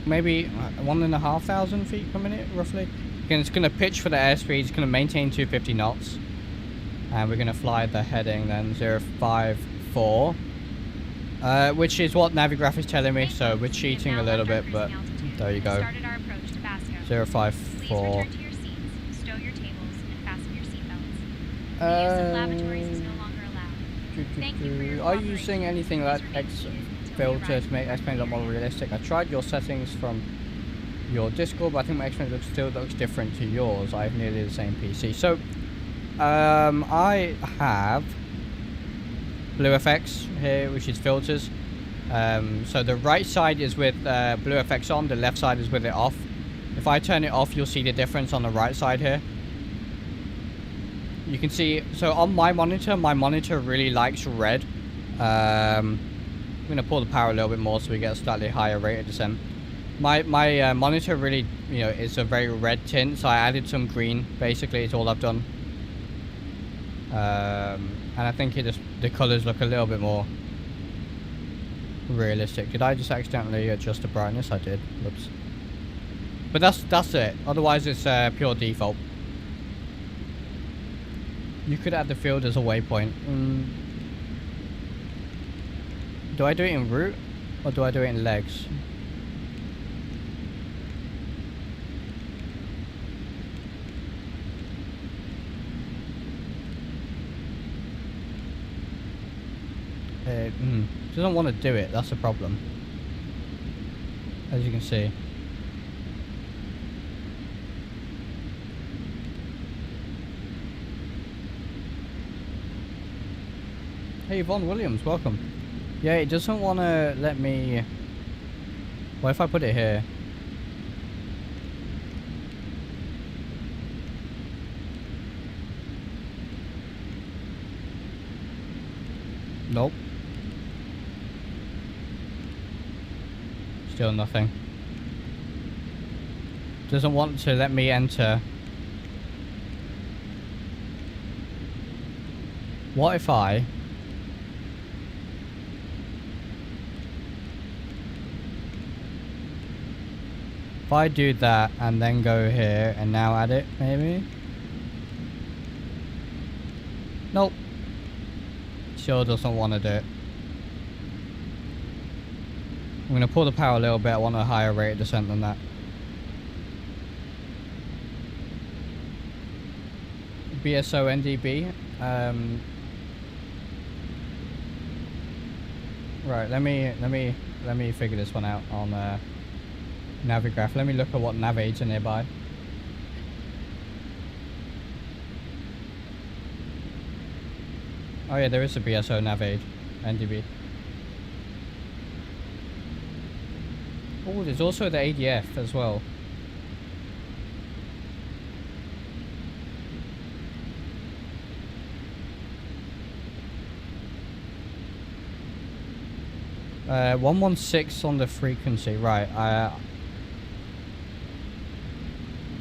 maybe 1,500 feet per minute, roughly. Again, it's going to pitch for the airspeed. It's going to maintain 250 knots. And we're going to fly the heading then 054. Which is what Navigraph is telling me, so we're cheating a little bit, but there you go. 054. Please return to your seats, stow your tables, and fasten your seatbelts. The use of lavatories is no longer allowed. Thank you for your Are you cooperation. using anything like X filter to make X-Plane look more realistic? I tried your settings from your Discord, but I think my X-Plane still looks different to yours. I have nearly the same PC. So, I have BlueFX here, which is filters. So the right side is with BlueFX on, the left side is with it off. If I turn it off, you'll see the difference on the right side here. You can see, so on my monitor really likes red. I'm going to pull the power a little bit more so we get a slightly higher rate of descent. My monitor really, you know, is a very red tint, so I added some green. Basically, it's all I've done. And I think the colors look a little bit more realistic. Did I just accidentally adjust the brightness? I did. Whoops. But that's it. Otherwise, it's pure default. You could add the field as a waypoint. Do I do it in route or do I do it in legs? Doesn't want to do it, that's the problem. As you can see. Hey Yvonne Williams, welcome. Yeah, it doesn't want to let me... What if I put it here? Nope. Still nothing. Doesn't want to let me enter. What if I... If I do that and then go here and now add it, maybe? Nope. Still doesn't want to do it. I'm going to pull the power a little bit. I want a higher rate of descent than that. BSO NDB. Right, let me figure this one out on Navigraph. Let me look at what nav aids are nearby. Oh yeah, there is a BSO nav aid, NDB. Oh, there's also the ADF as well. Uh, 116 on the frequency, right.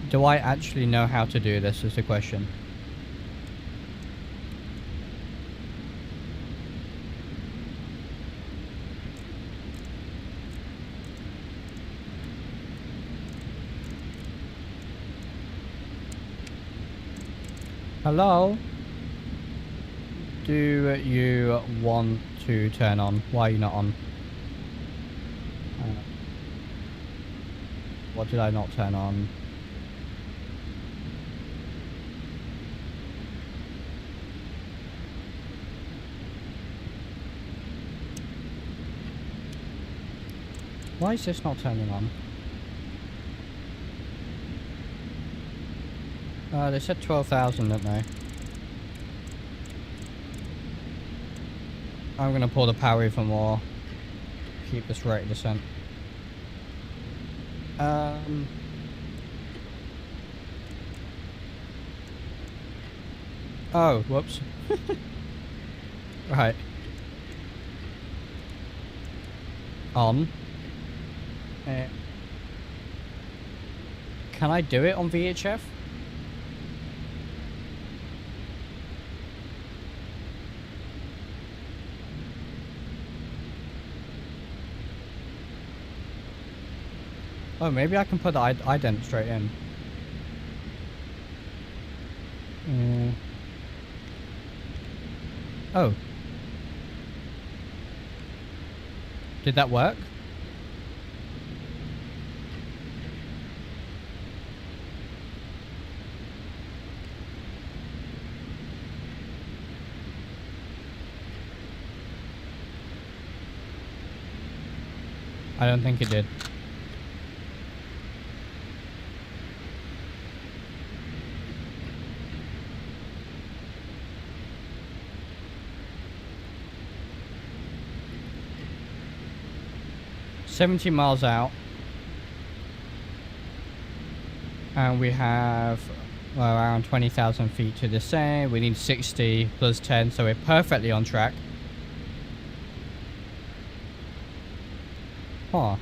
Do I actually know how to do this is the question. Hello? Do you want to turn on? Why are you not on? What did I not turn on? Why is this not turning on? They said 12,000, didn't they? I'm gonna pull the power even more. Keep this rate of descent. Oh, whoops. Right. on. Can I do it on VHF? Oh, maybe I can put the ident straight in. Oh. Did that work? I don't think it did. $70 miles out, and we have around 20,000 feet to descend. We need 60 plus 10, so we're perfectly on track. Huh.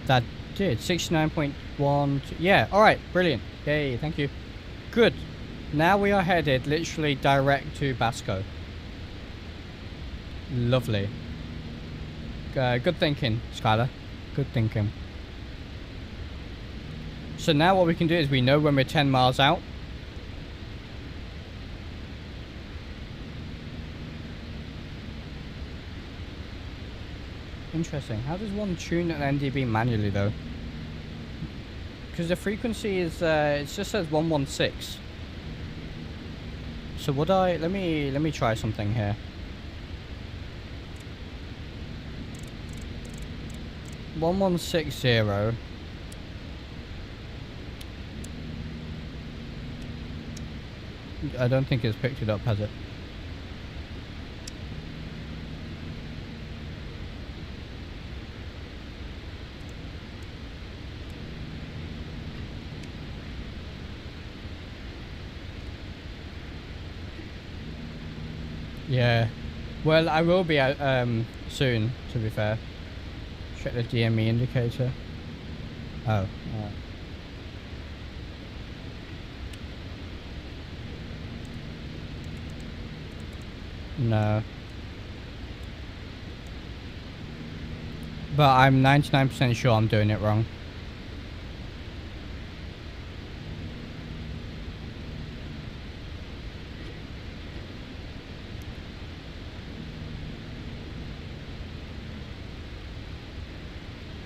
That did 69.1. Yeah, alright, brilliant. Yay, thank you. Good. Now we are headed literally direct to Basco. Lovely. Good thinking, Skylar. Good thinking. So now what we can do is we know when we're 10 miles out. Interesting. How does one tune an NDB manually though? Because the frequency is it just says 116. So would I let me try something here. 1160. I don't think it's picked it up, has it? Yeah. Well, I will be out soon, to be fair. Check the DME indicator. Oh, alright. No. But I'm 99% sure I'm doing it wrong.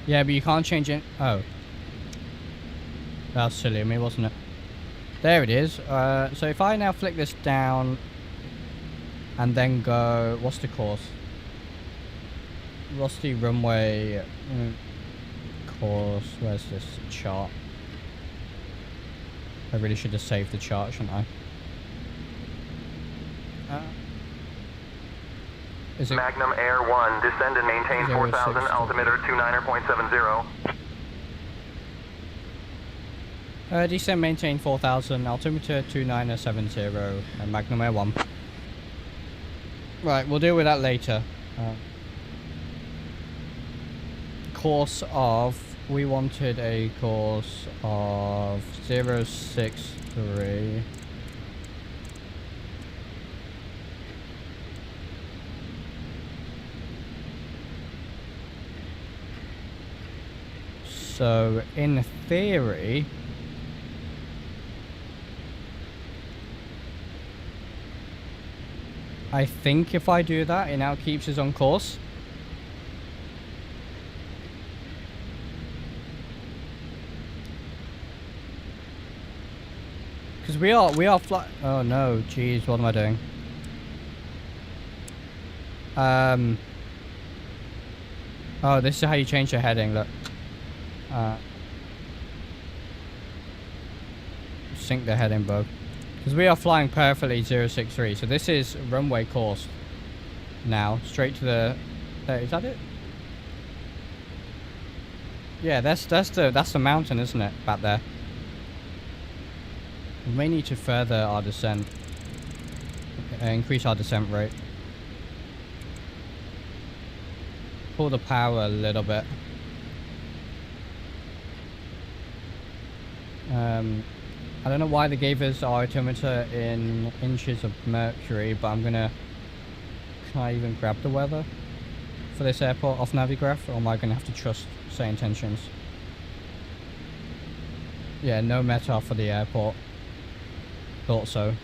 Yeah, but you can't change it. Oh. That was silly of me, wasn't it? There it is. So if I now flick this down and then go... What's the course? What's the runway course? Where's this chart? I really should have saved the chart, shouldn't I? Is it Magnum Air 1, descend and maintain 4,000, altimeter 29.70. Descend, maintain 4,000, altimeter 2970, and Magnum Air 1. Right, we'll deal with that later. Course of... We wanted a course of 063. So, in theory... I think if I do that, it now keeps us on course. Because we are fly... Oh no, jeez, what am I doing? Oh, this is how you change your heading, look. Sync the heading bug. Because we are flying perfectly 063, so this is runway course now, straight to the... is that it? Yeah, that's the mountain, isn't it, back there? We may need to further our descent, increase our descent rate. pull the power a little bit. I don't know why they gave us our altimeter in inches of mercury, but I'm gonna... Can I even grab the weather for this airport off Navigraph, or am I gonna have to trust say intentions? Yeah, no METAR for the airport. Thought so.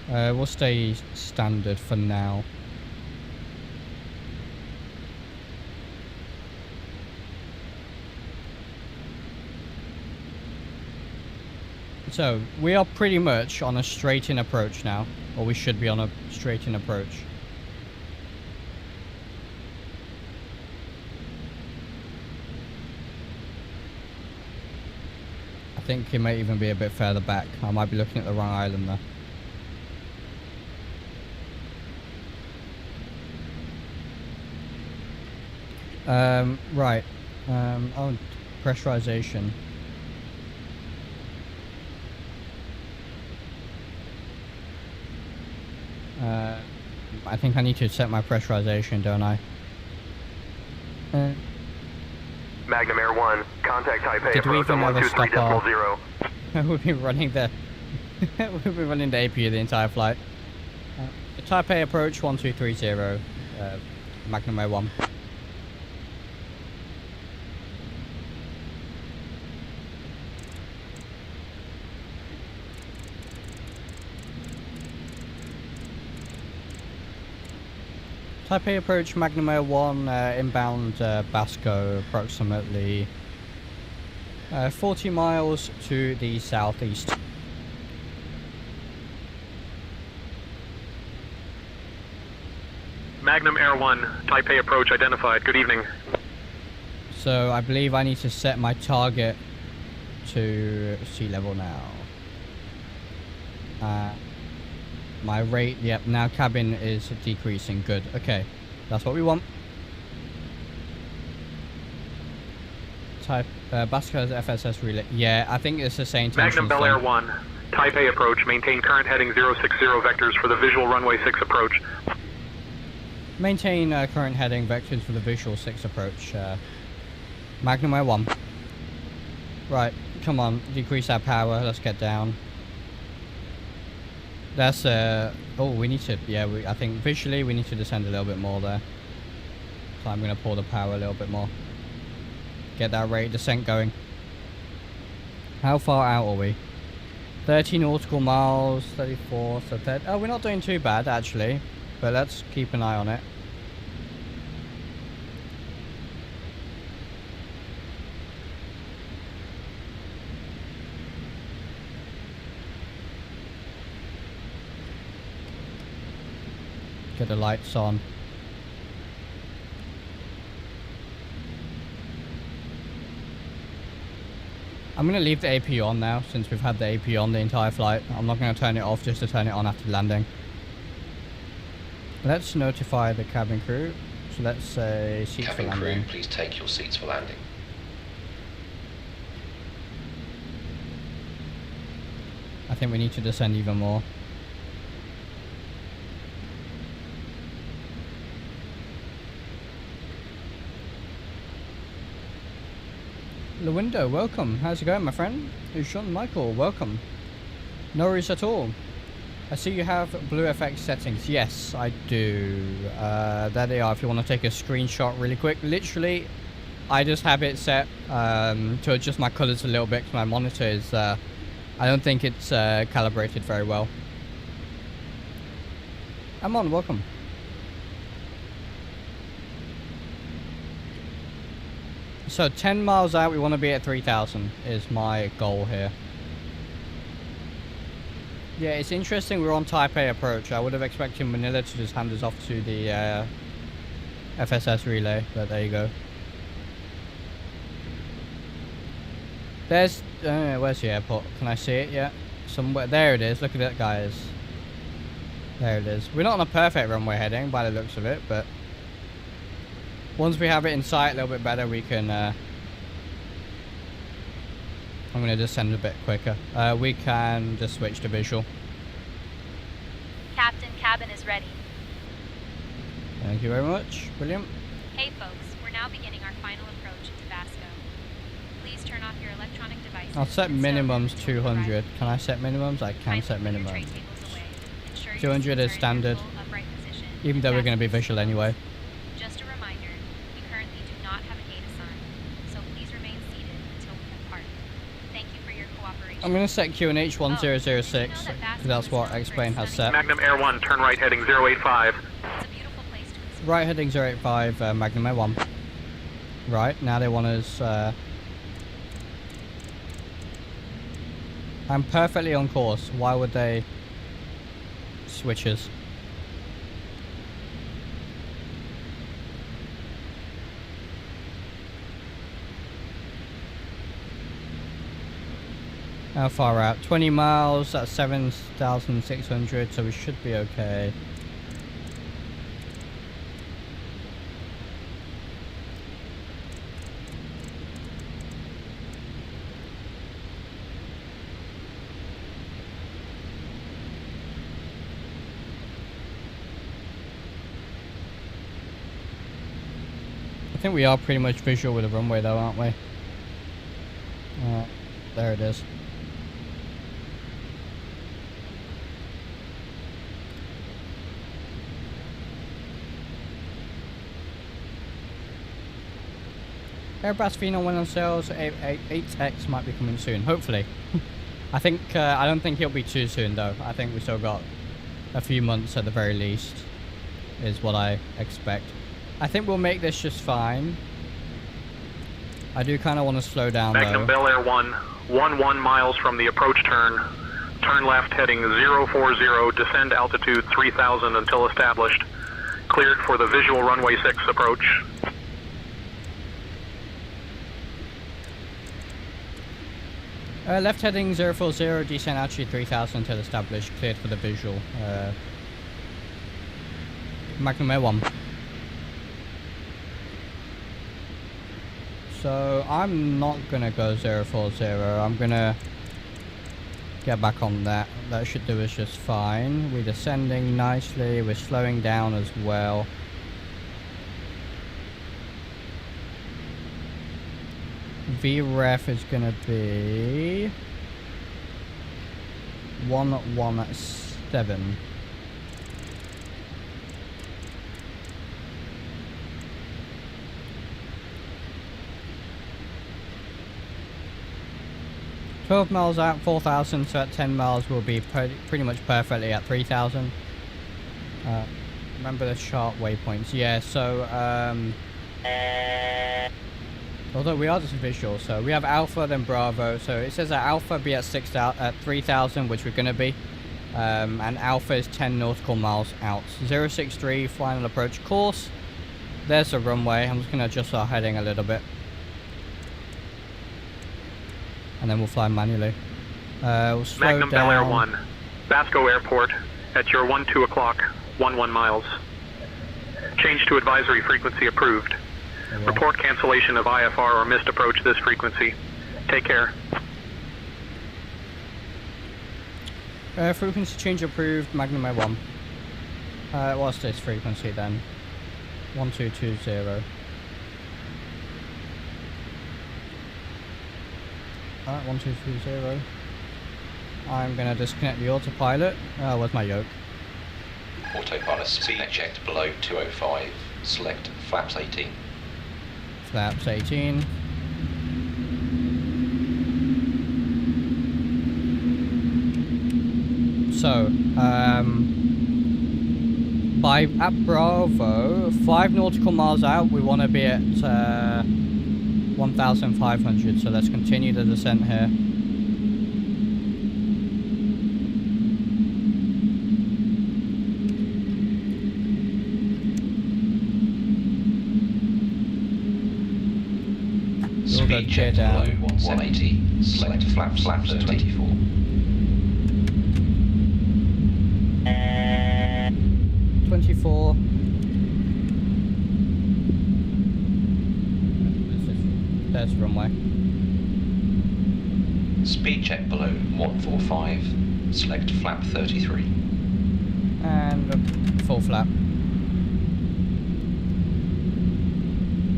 We'll stay standard for now. So, we are pretty much on a straight-in approach now. Or we should be on a straight-in approach. I think it may even be a bit further back. I might be looking at the wrong island there. Right. Oh, pressurization. I think I need to set my pressurization, don't I? Magnum Air 1, contact Taipei Did we approach even on ever stop our... 123.0. We've been running the... We've been running the APU the entire flight. The Taipei approach 1230, Magnum Air 1. Taipei approach Magnum Air 1, inbound Basco, approximately 40 miles to the southeast. Magnum Air 1, Taipei approach identified. Good evening. So I believe I need to set my target to sea level now. My rate, yep, now cabin is decreasing. Good. Okay, that's what we want. Type Basco's FSS relay. Yeah, I think it's the same. Magnum Bel Air 1, Taipei approach. Maintain current heading 060 vectors for the visual runway 6 approach. Maintain current heading vectors for the visual 6 approach. Magnum Air 1. Right, come on, decrease our power. Let's get down. That's oh, we need to, yeah, I think visually we need to descend a little bit more there. So I'm going to pull the power a little bit more. Get that rate of descent going. How far out are we? 30 nautical miles, 34, so 30. Oh, we're not doing too bad actually, but let's keep an eye on it. Get the lights on. I'm going to leave the APU on now, since we've had the APU on the entire flight. I'm not going to turn it off just to turn it on after landing. Let's notify the cabin crew. So let's say seats for landing. Cabin crew, please take your seats for landing. I think we need to descend even more. Lewinda, welcome. How's it going, my friend? Sean Michael, welcome. No worries at all. I see you have blue FX settings. Yes, I do. There they are if you want to take a screenshot really quick. Literally, I just have it set to adjust my colors a little bit because my monitor is, I don't think it's calibrated very well. Amon, welcome. So 10 miles out, we want to be at 3,000 is my goal here. Yeah, it's interesting we're on Taipei approach. I would have expected Manila to just hand us off to the FSS relay, but there you go. There's, where's the airport? Can I see it yet? Somewhere, there it is, look at it guys. There it is. We're not on a perfect runway heading by the looks of it, but once we have it in sight a little bit better, we can, I'm going to descend a bit quicker. We can just switch to visual. Captain is ready. Thank you very much. Brilliant. Hey folks, we're now beginning our final approach into Basco. Please turn off your electronic devices. I'll set minimums 200. Can I set minimums? I can set minimums. 200 is standard, even though we're going to be visual anyway. Just a reminder, we currently do not have a gate assigned, so please remain seated until we have parked. Thank you for your cooperation. I'm going to set QNH 1006, because that's what X-Plane has set. Magnum Air 1, turn right heading 085. It's a beautiful place to explore. Right heading 085, Magnum Air 1. Right, now they want us... I'm perfectly on course. Why would they switch us? How far out? 20 miles, that's 7,600, so we should be okay. I think we are pretty much visual with the runway though, aren't we? There it is. Airbus Phenom went on sales. 8X might be coming soon, hopefully. I don't think it'll be too soon though. I think we still got a few months at the very least, is what I expect. I think we'll make this just fine. I do kind of want to slow down Magnum though. Bel Air 1, 11 miles from the approach turn. Turn left heading 040, descend altitude 3000 until established. Cleared for the visual runway 6 approach. Left heading 040, descend altitude 3000 until established. Cleared for the visual. Magnum Air 1. So I'm not gonna go 040. I'm gonna get back on that. That should do us just fine. We're descending nicely. We're slowing down as well. VREF is gonna be 117. $12 miles out, 4,000, so at 10 miles we'll be pretty much perfectly at 3,000. Remember the chart waypoints. Yeah, so although we are just visual, so we have Alpha then Bravo. So it says that Alpha be at 3,000, which we're gonna be, and Alpha is 10 nautical miles out. 063 final approach course. There's the runway. I'm just gonna adjust our heading a little bit, and then we'll fly manually. We'll slow Magnum down. Bel Air 1, Basco Airport at your 12 o'clock, 11 miles. Change to advisory frequency approved. Yeah. Report cancellation of IFR or missed approach this frequency. Take care. Frequency change approved, Magnum Air 1. What's this frequency then? 1220. 1220. I'm gonna disconnect the autopilot. Where's my yoke? Autopilot speed checked below 205. Select flaps 18. Flaps 18. So, at Bravo, 5 nautical miles out, we want to be at 1,500. So let's continue the descent here. Speed check below 180. Select flaps 24. There's runway. Speed check below 145. Select flap 33. And full flap.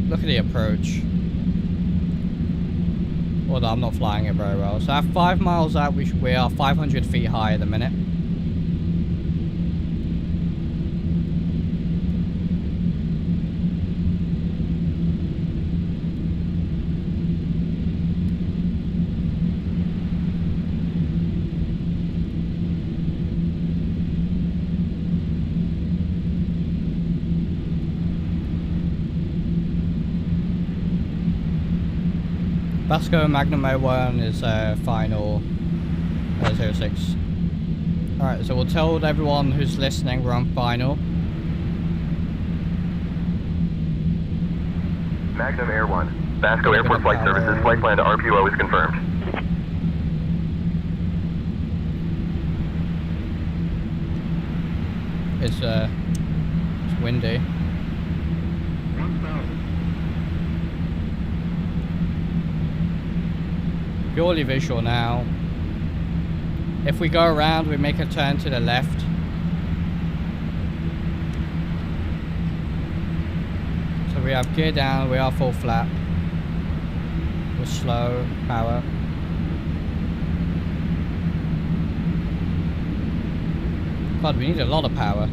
Look at the approach. Although I'm not flying it very well. So at 5 miles out, we are 500 feet high at the minute. Basco Magnum A1 is final 06. Alright, so we'll tell everyone who's listening we're on final. Magnum Air 1. Basco Airport Flight Services. Flight plan to RPUO is confirmed. It's windy. 1000. Purely visual now. If we go around, we make a turn to the left. So we have gear down, we are full flap. We're slow, power. God, we need a lot of power.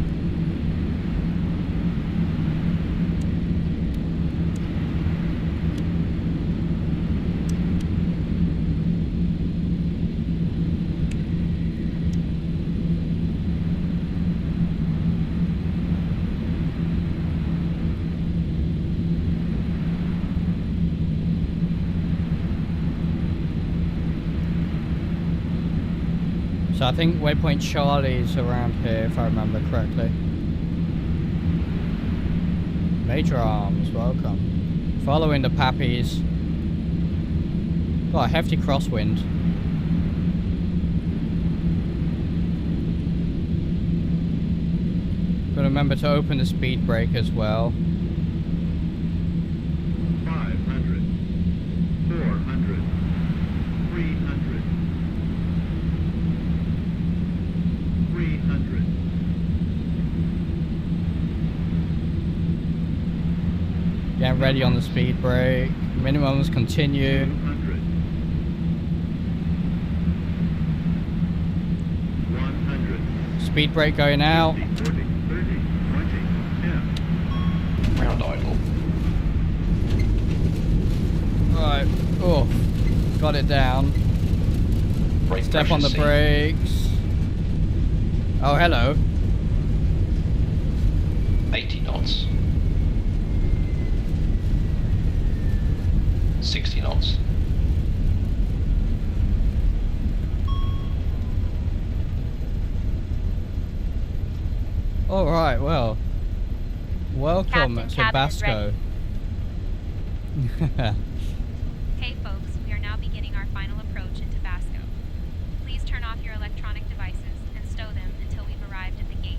So I think waypoint Charlie's around here, if I remember correctly. Major Arms, welcome. Following the Pappies. Got a hefty crosswind. Gotta remember to open the speed brake as well. 500. 400. 300. 300. Get ready on the speed brake. Minimums continue. 200. 100. Speed brake going out. 40, 30, 20, 10. Ground idle. Alright. Oh. Got it down. Brake Step pressure on the C. brakes. Oh, hello. 80 knots. 60 knots. Alright, well. Welcome Captain, to cabin is Basco. Hey folks, we are now beginning our final approach into Basco. Please turn off your electronic devices and stow them until we've arrived at the gate.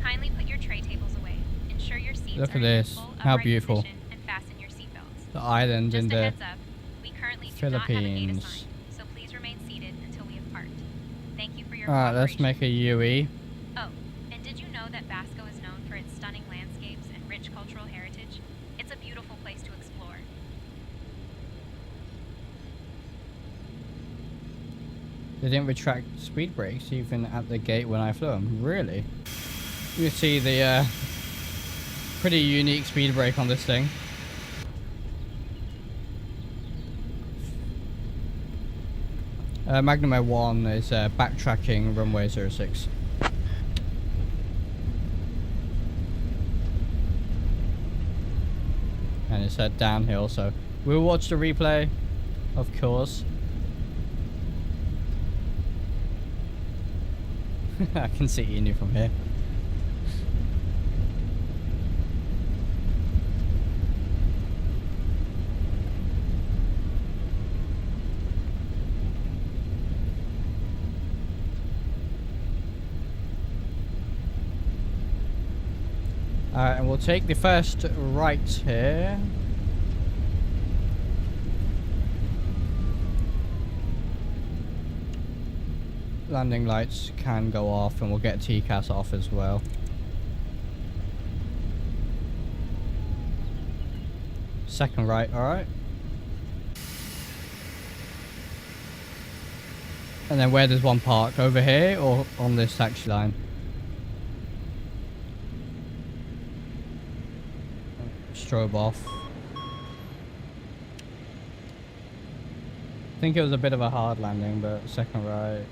Kindly put your tray tables away. Ensure your seats Look are at in this. full How upright beautiful. position and fasten your seatbelts. The island Just in a the heads up, we currently do not have a gate Philippines. assigned, so please remain seated until we have parked. Thank you for your Alright, let's cooperation. make a UE. Oh, and did you know that Basco is known for its stunning landscapes and rich cultural heritage? It's a beautiful place to explore. They didn't retract speed brakes even at the gate when I flew them. Really? You see the pretty unique speed brake on this thing. Magnum A1 is backtracking runway 06. And it's downhill, so we'll watch the replay, of course. I can see Inu from here. And we'll take the first right here. landing lights can go off, and we'll get TCAS off as well. Second right, alright. And then where does one park? Over here or on this taxi line? Strobe off. I think it was a bit of a hard landing, but second right.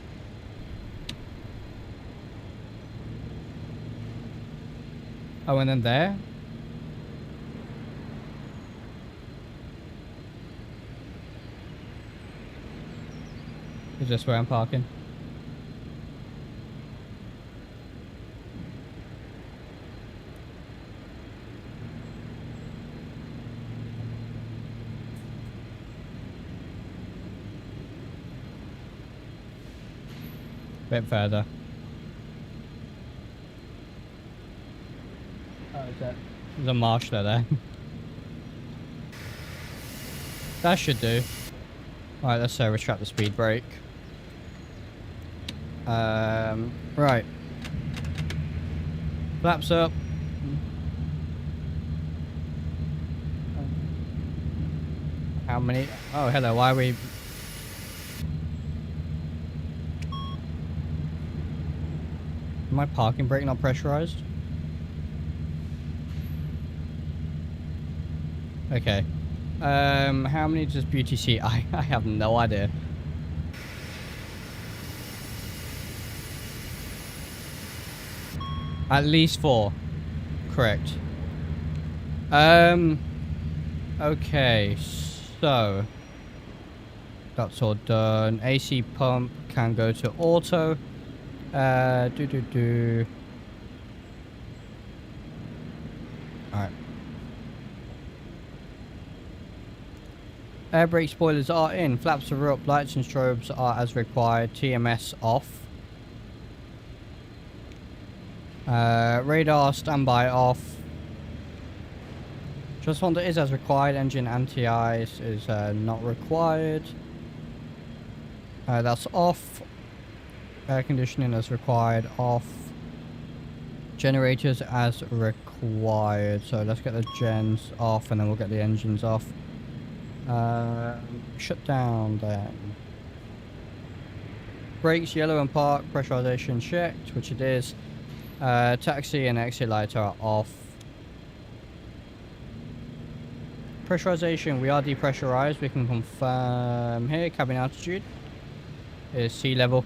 Oh, and then there? Is this where I'm parking? Bit further. Oh, is that? There's a marshaller there. That should do. Alright, let's retract the speed brake. Right. Flaps up. How many? Oh, hello, why are we... Is my parking brake not pressurized? Okay. How many does Beauty see? I have no idea. At least 4. Correct. Okay, so that's all done. AC pump can go to auto. Alright. Air brake spoilers are in. Flaps are up. Lights and strobes are as required. TMS off. Radar standby off. Transponder is as required. Engine anti-ice is not required. That's off. Air conditioning as required. Off. Generators as required. So let's get the gens off and then we'll get the engines off. Shutdown then. Brakes yellow and park. Pressurization checked, which it is. Taxi and exit lights are off. Pressurization, we are depressurized. We can confirm here. Cabin altitude is sea level.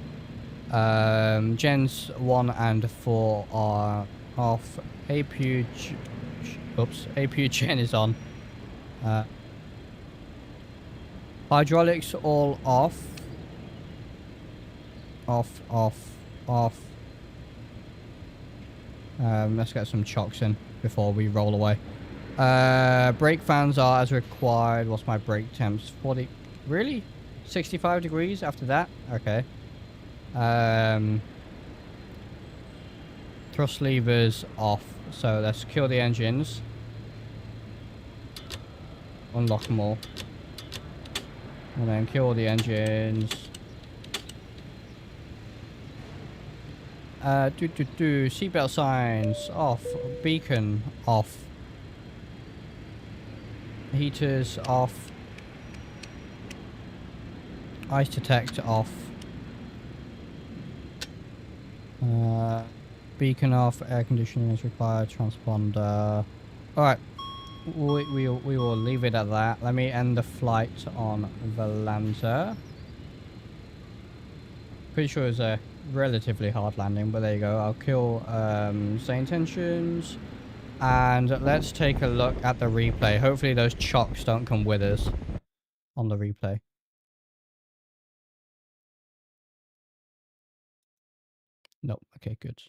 Gens 1 and 4 are off. APU gen is on. Hydraulics all off. Off. Let's get some chocks in before we roll away. Brake fans are as required. What's my brake temps? 40. Really? 65 degrees after that? Okay. Thrust levers off. So let's kill the engines. Unlock them all. And then kill all the engines. Seatbelt signs off. Beacon off. Heaters off. Ice detect off. Beacon off. Air conditioning is required. Transponder. Alright. We will leave it at that. Let me end the flight on Valanza. Pretty sure it's a relatively hard landing, but there you go. I'll kill say intentions. And let's take a look at the replay. Hopefully those chocks don't come with us on the replay. Nope. Okay, good.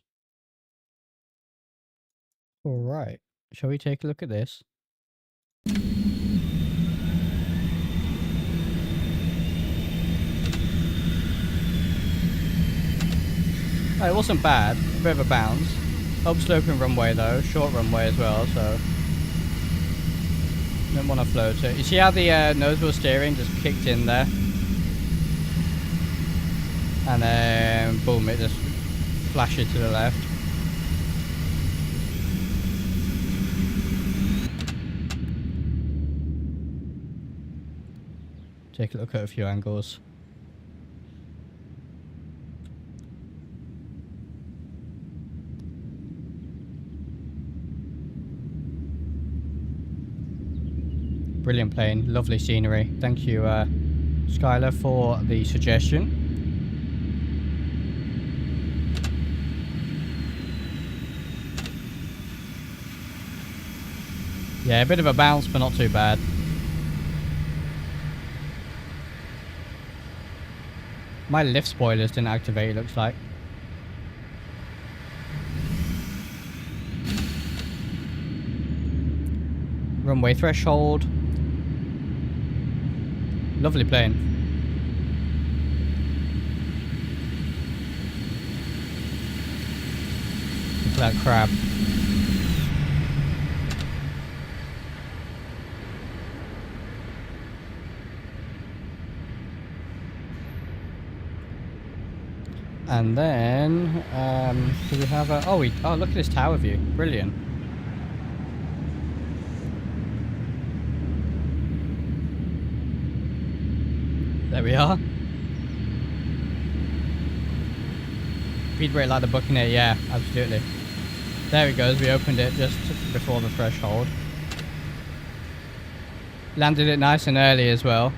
Alright. Shall we take a look at this? Oh, it wasn't bad. A bit of a bounce. Upsloping runway though. Short runway as well, so don't want to float it. You see how the nose wheel steering just kicked in there? And then boom, it just flashes to the left. Take a look at a few angles. Brilliant plane, lovely scenery. Thank you, Skylar, for the suggestion. Yeah, a bit of a bounce, but not too bad. My lift spoilers didn't activate, it looks like. Runway threshold. Lovely plane. Look at that crab. And then, do we have a... Oh, look at this tower view. Brilliant. There we are. Speed brake like the Buccaneer, yeah, absolutely. There it goes, we opened it just before the threshold. Landed it nice and early as well.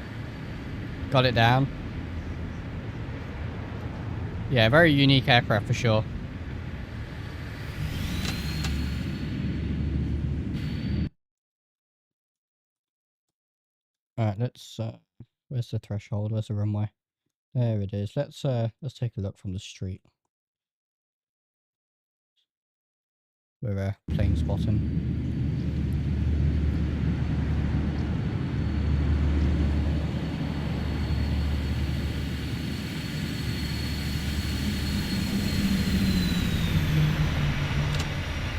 Got it down. Yeah, very unique aircraft for sure. Alright, let's where's the threshold? Where's the runway? There it is. Let's take a look from the street. We're plane spotting.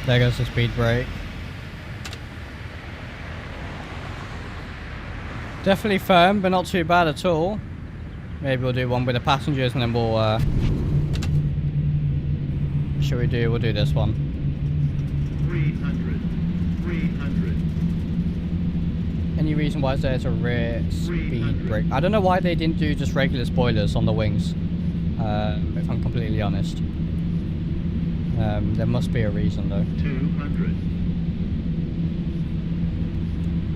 There goes the speed brake. Definitely firm, but not too bad at all. Maybe we'll do one with the passengers and then we'll we'll do this one. 300. Any reason why there's a rear speed brake? I don't know why they didn't do just regular spoilers on the wings. If I'm completely honest. There must be a reason though. 200.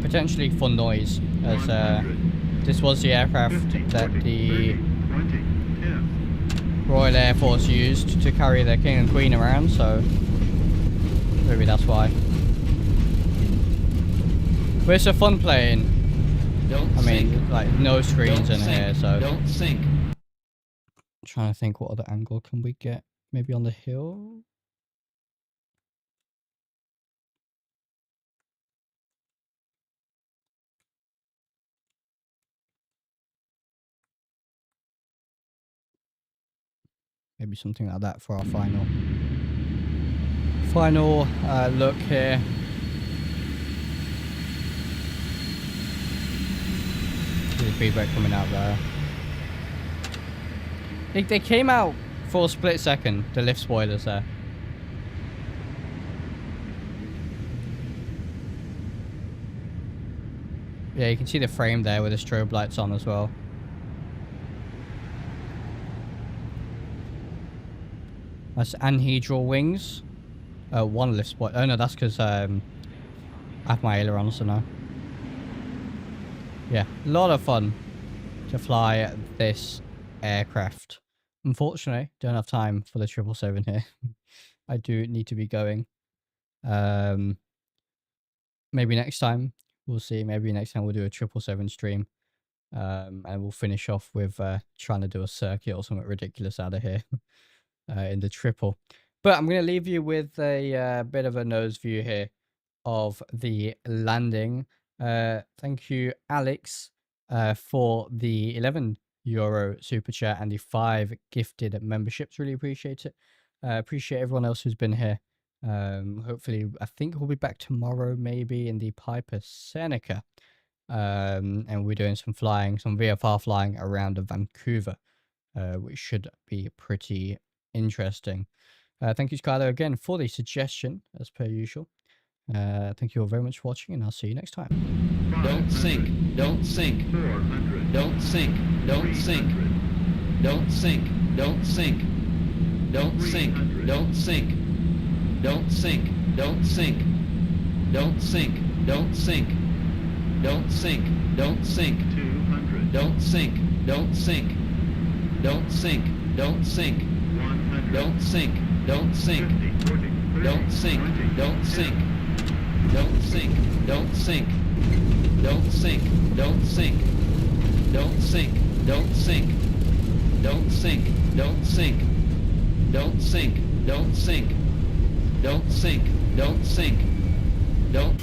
Potentially for noise, as this was the aircraft 50, that 40, the 30, 20, 10. Royal Air Force used to carry their king and queen around, so maybe that's why. But it's a fun plane. Don't I mean, sink. like no screens Don't in sink. here, so Don't sink. I'm trying to think what other angle can we get. Maybe on the hill. Maybe something like that for our final look here. See the feedback coming out there. They came out for a split second, the lift spoilers there. Yeah, you can see the frame there with the strobe lights on as well. That's anhedral wings. One lift spoiler. Oh no, that's because I have my ailerons, so no. Yeah, a lot of fun to fly this aircraft. Unfortunately, don't have time for the 777 here. I do need to be going. Maybe next time. We'll see. Maybe next time we'll do a 777 stream. And we'll finish off with trying to do a circuit or something ridiculous out of here. In the triple. But I'm going to leave you with a bit of a nose view here of the landing. Thank you, Alex, for the €11 super chat and the 5 gifted memberships. Really appreciate it. Appreciate everyone else who's been here. Hopefully, I think we'll be back tomorrow, maybe in the Piper Seneca. And we're doing some VFR flying around Vancouver. which should be pretty interesting. Thank you, Skyler, again for the suggestion, as per usual. Thank you all very much for watching, and I'll see you next time. Don't sink, don't sink, 400, don't sink, don't sink, don't sink, don't sink, don't sink, don't sink, don't sink, don't sink, don't sink, don't sink, don't sink, don't sink, 200, don't sink, don't sink, don't sink, don't sink, 100, don't sink, don't sink, 50, 40, 30, don't sink, 20, don't sink, don't sink, don't sink, don't sink, don't sink, don't sink, don't sink, don't sink, don't sink, don't sink, don't sink, don't sink, don't sink, don't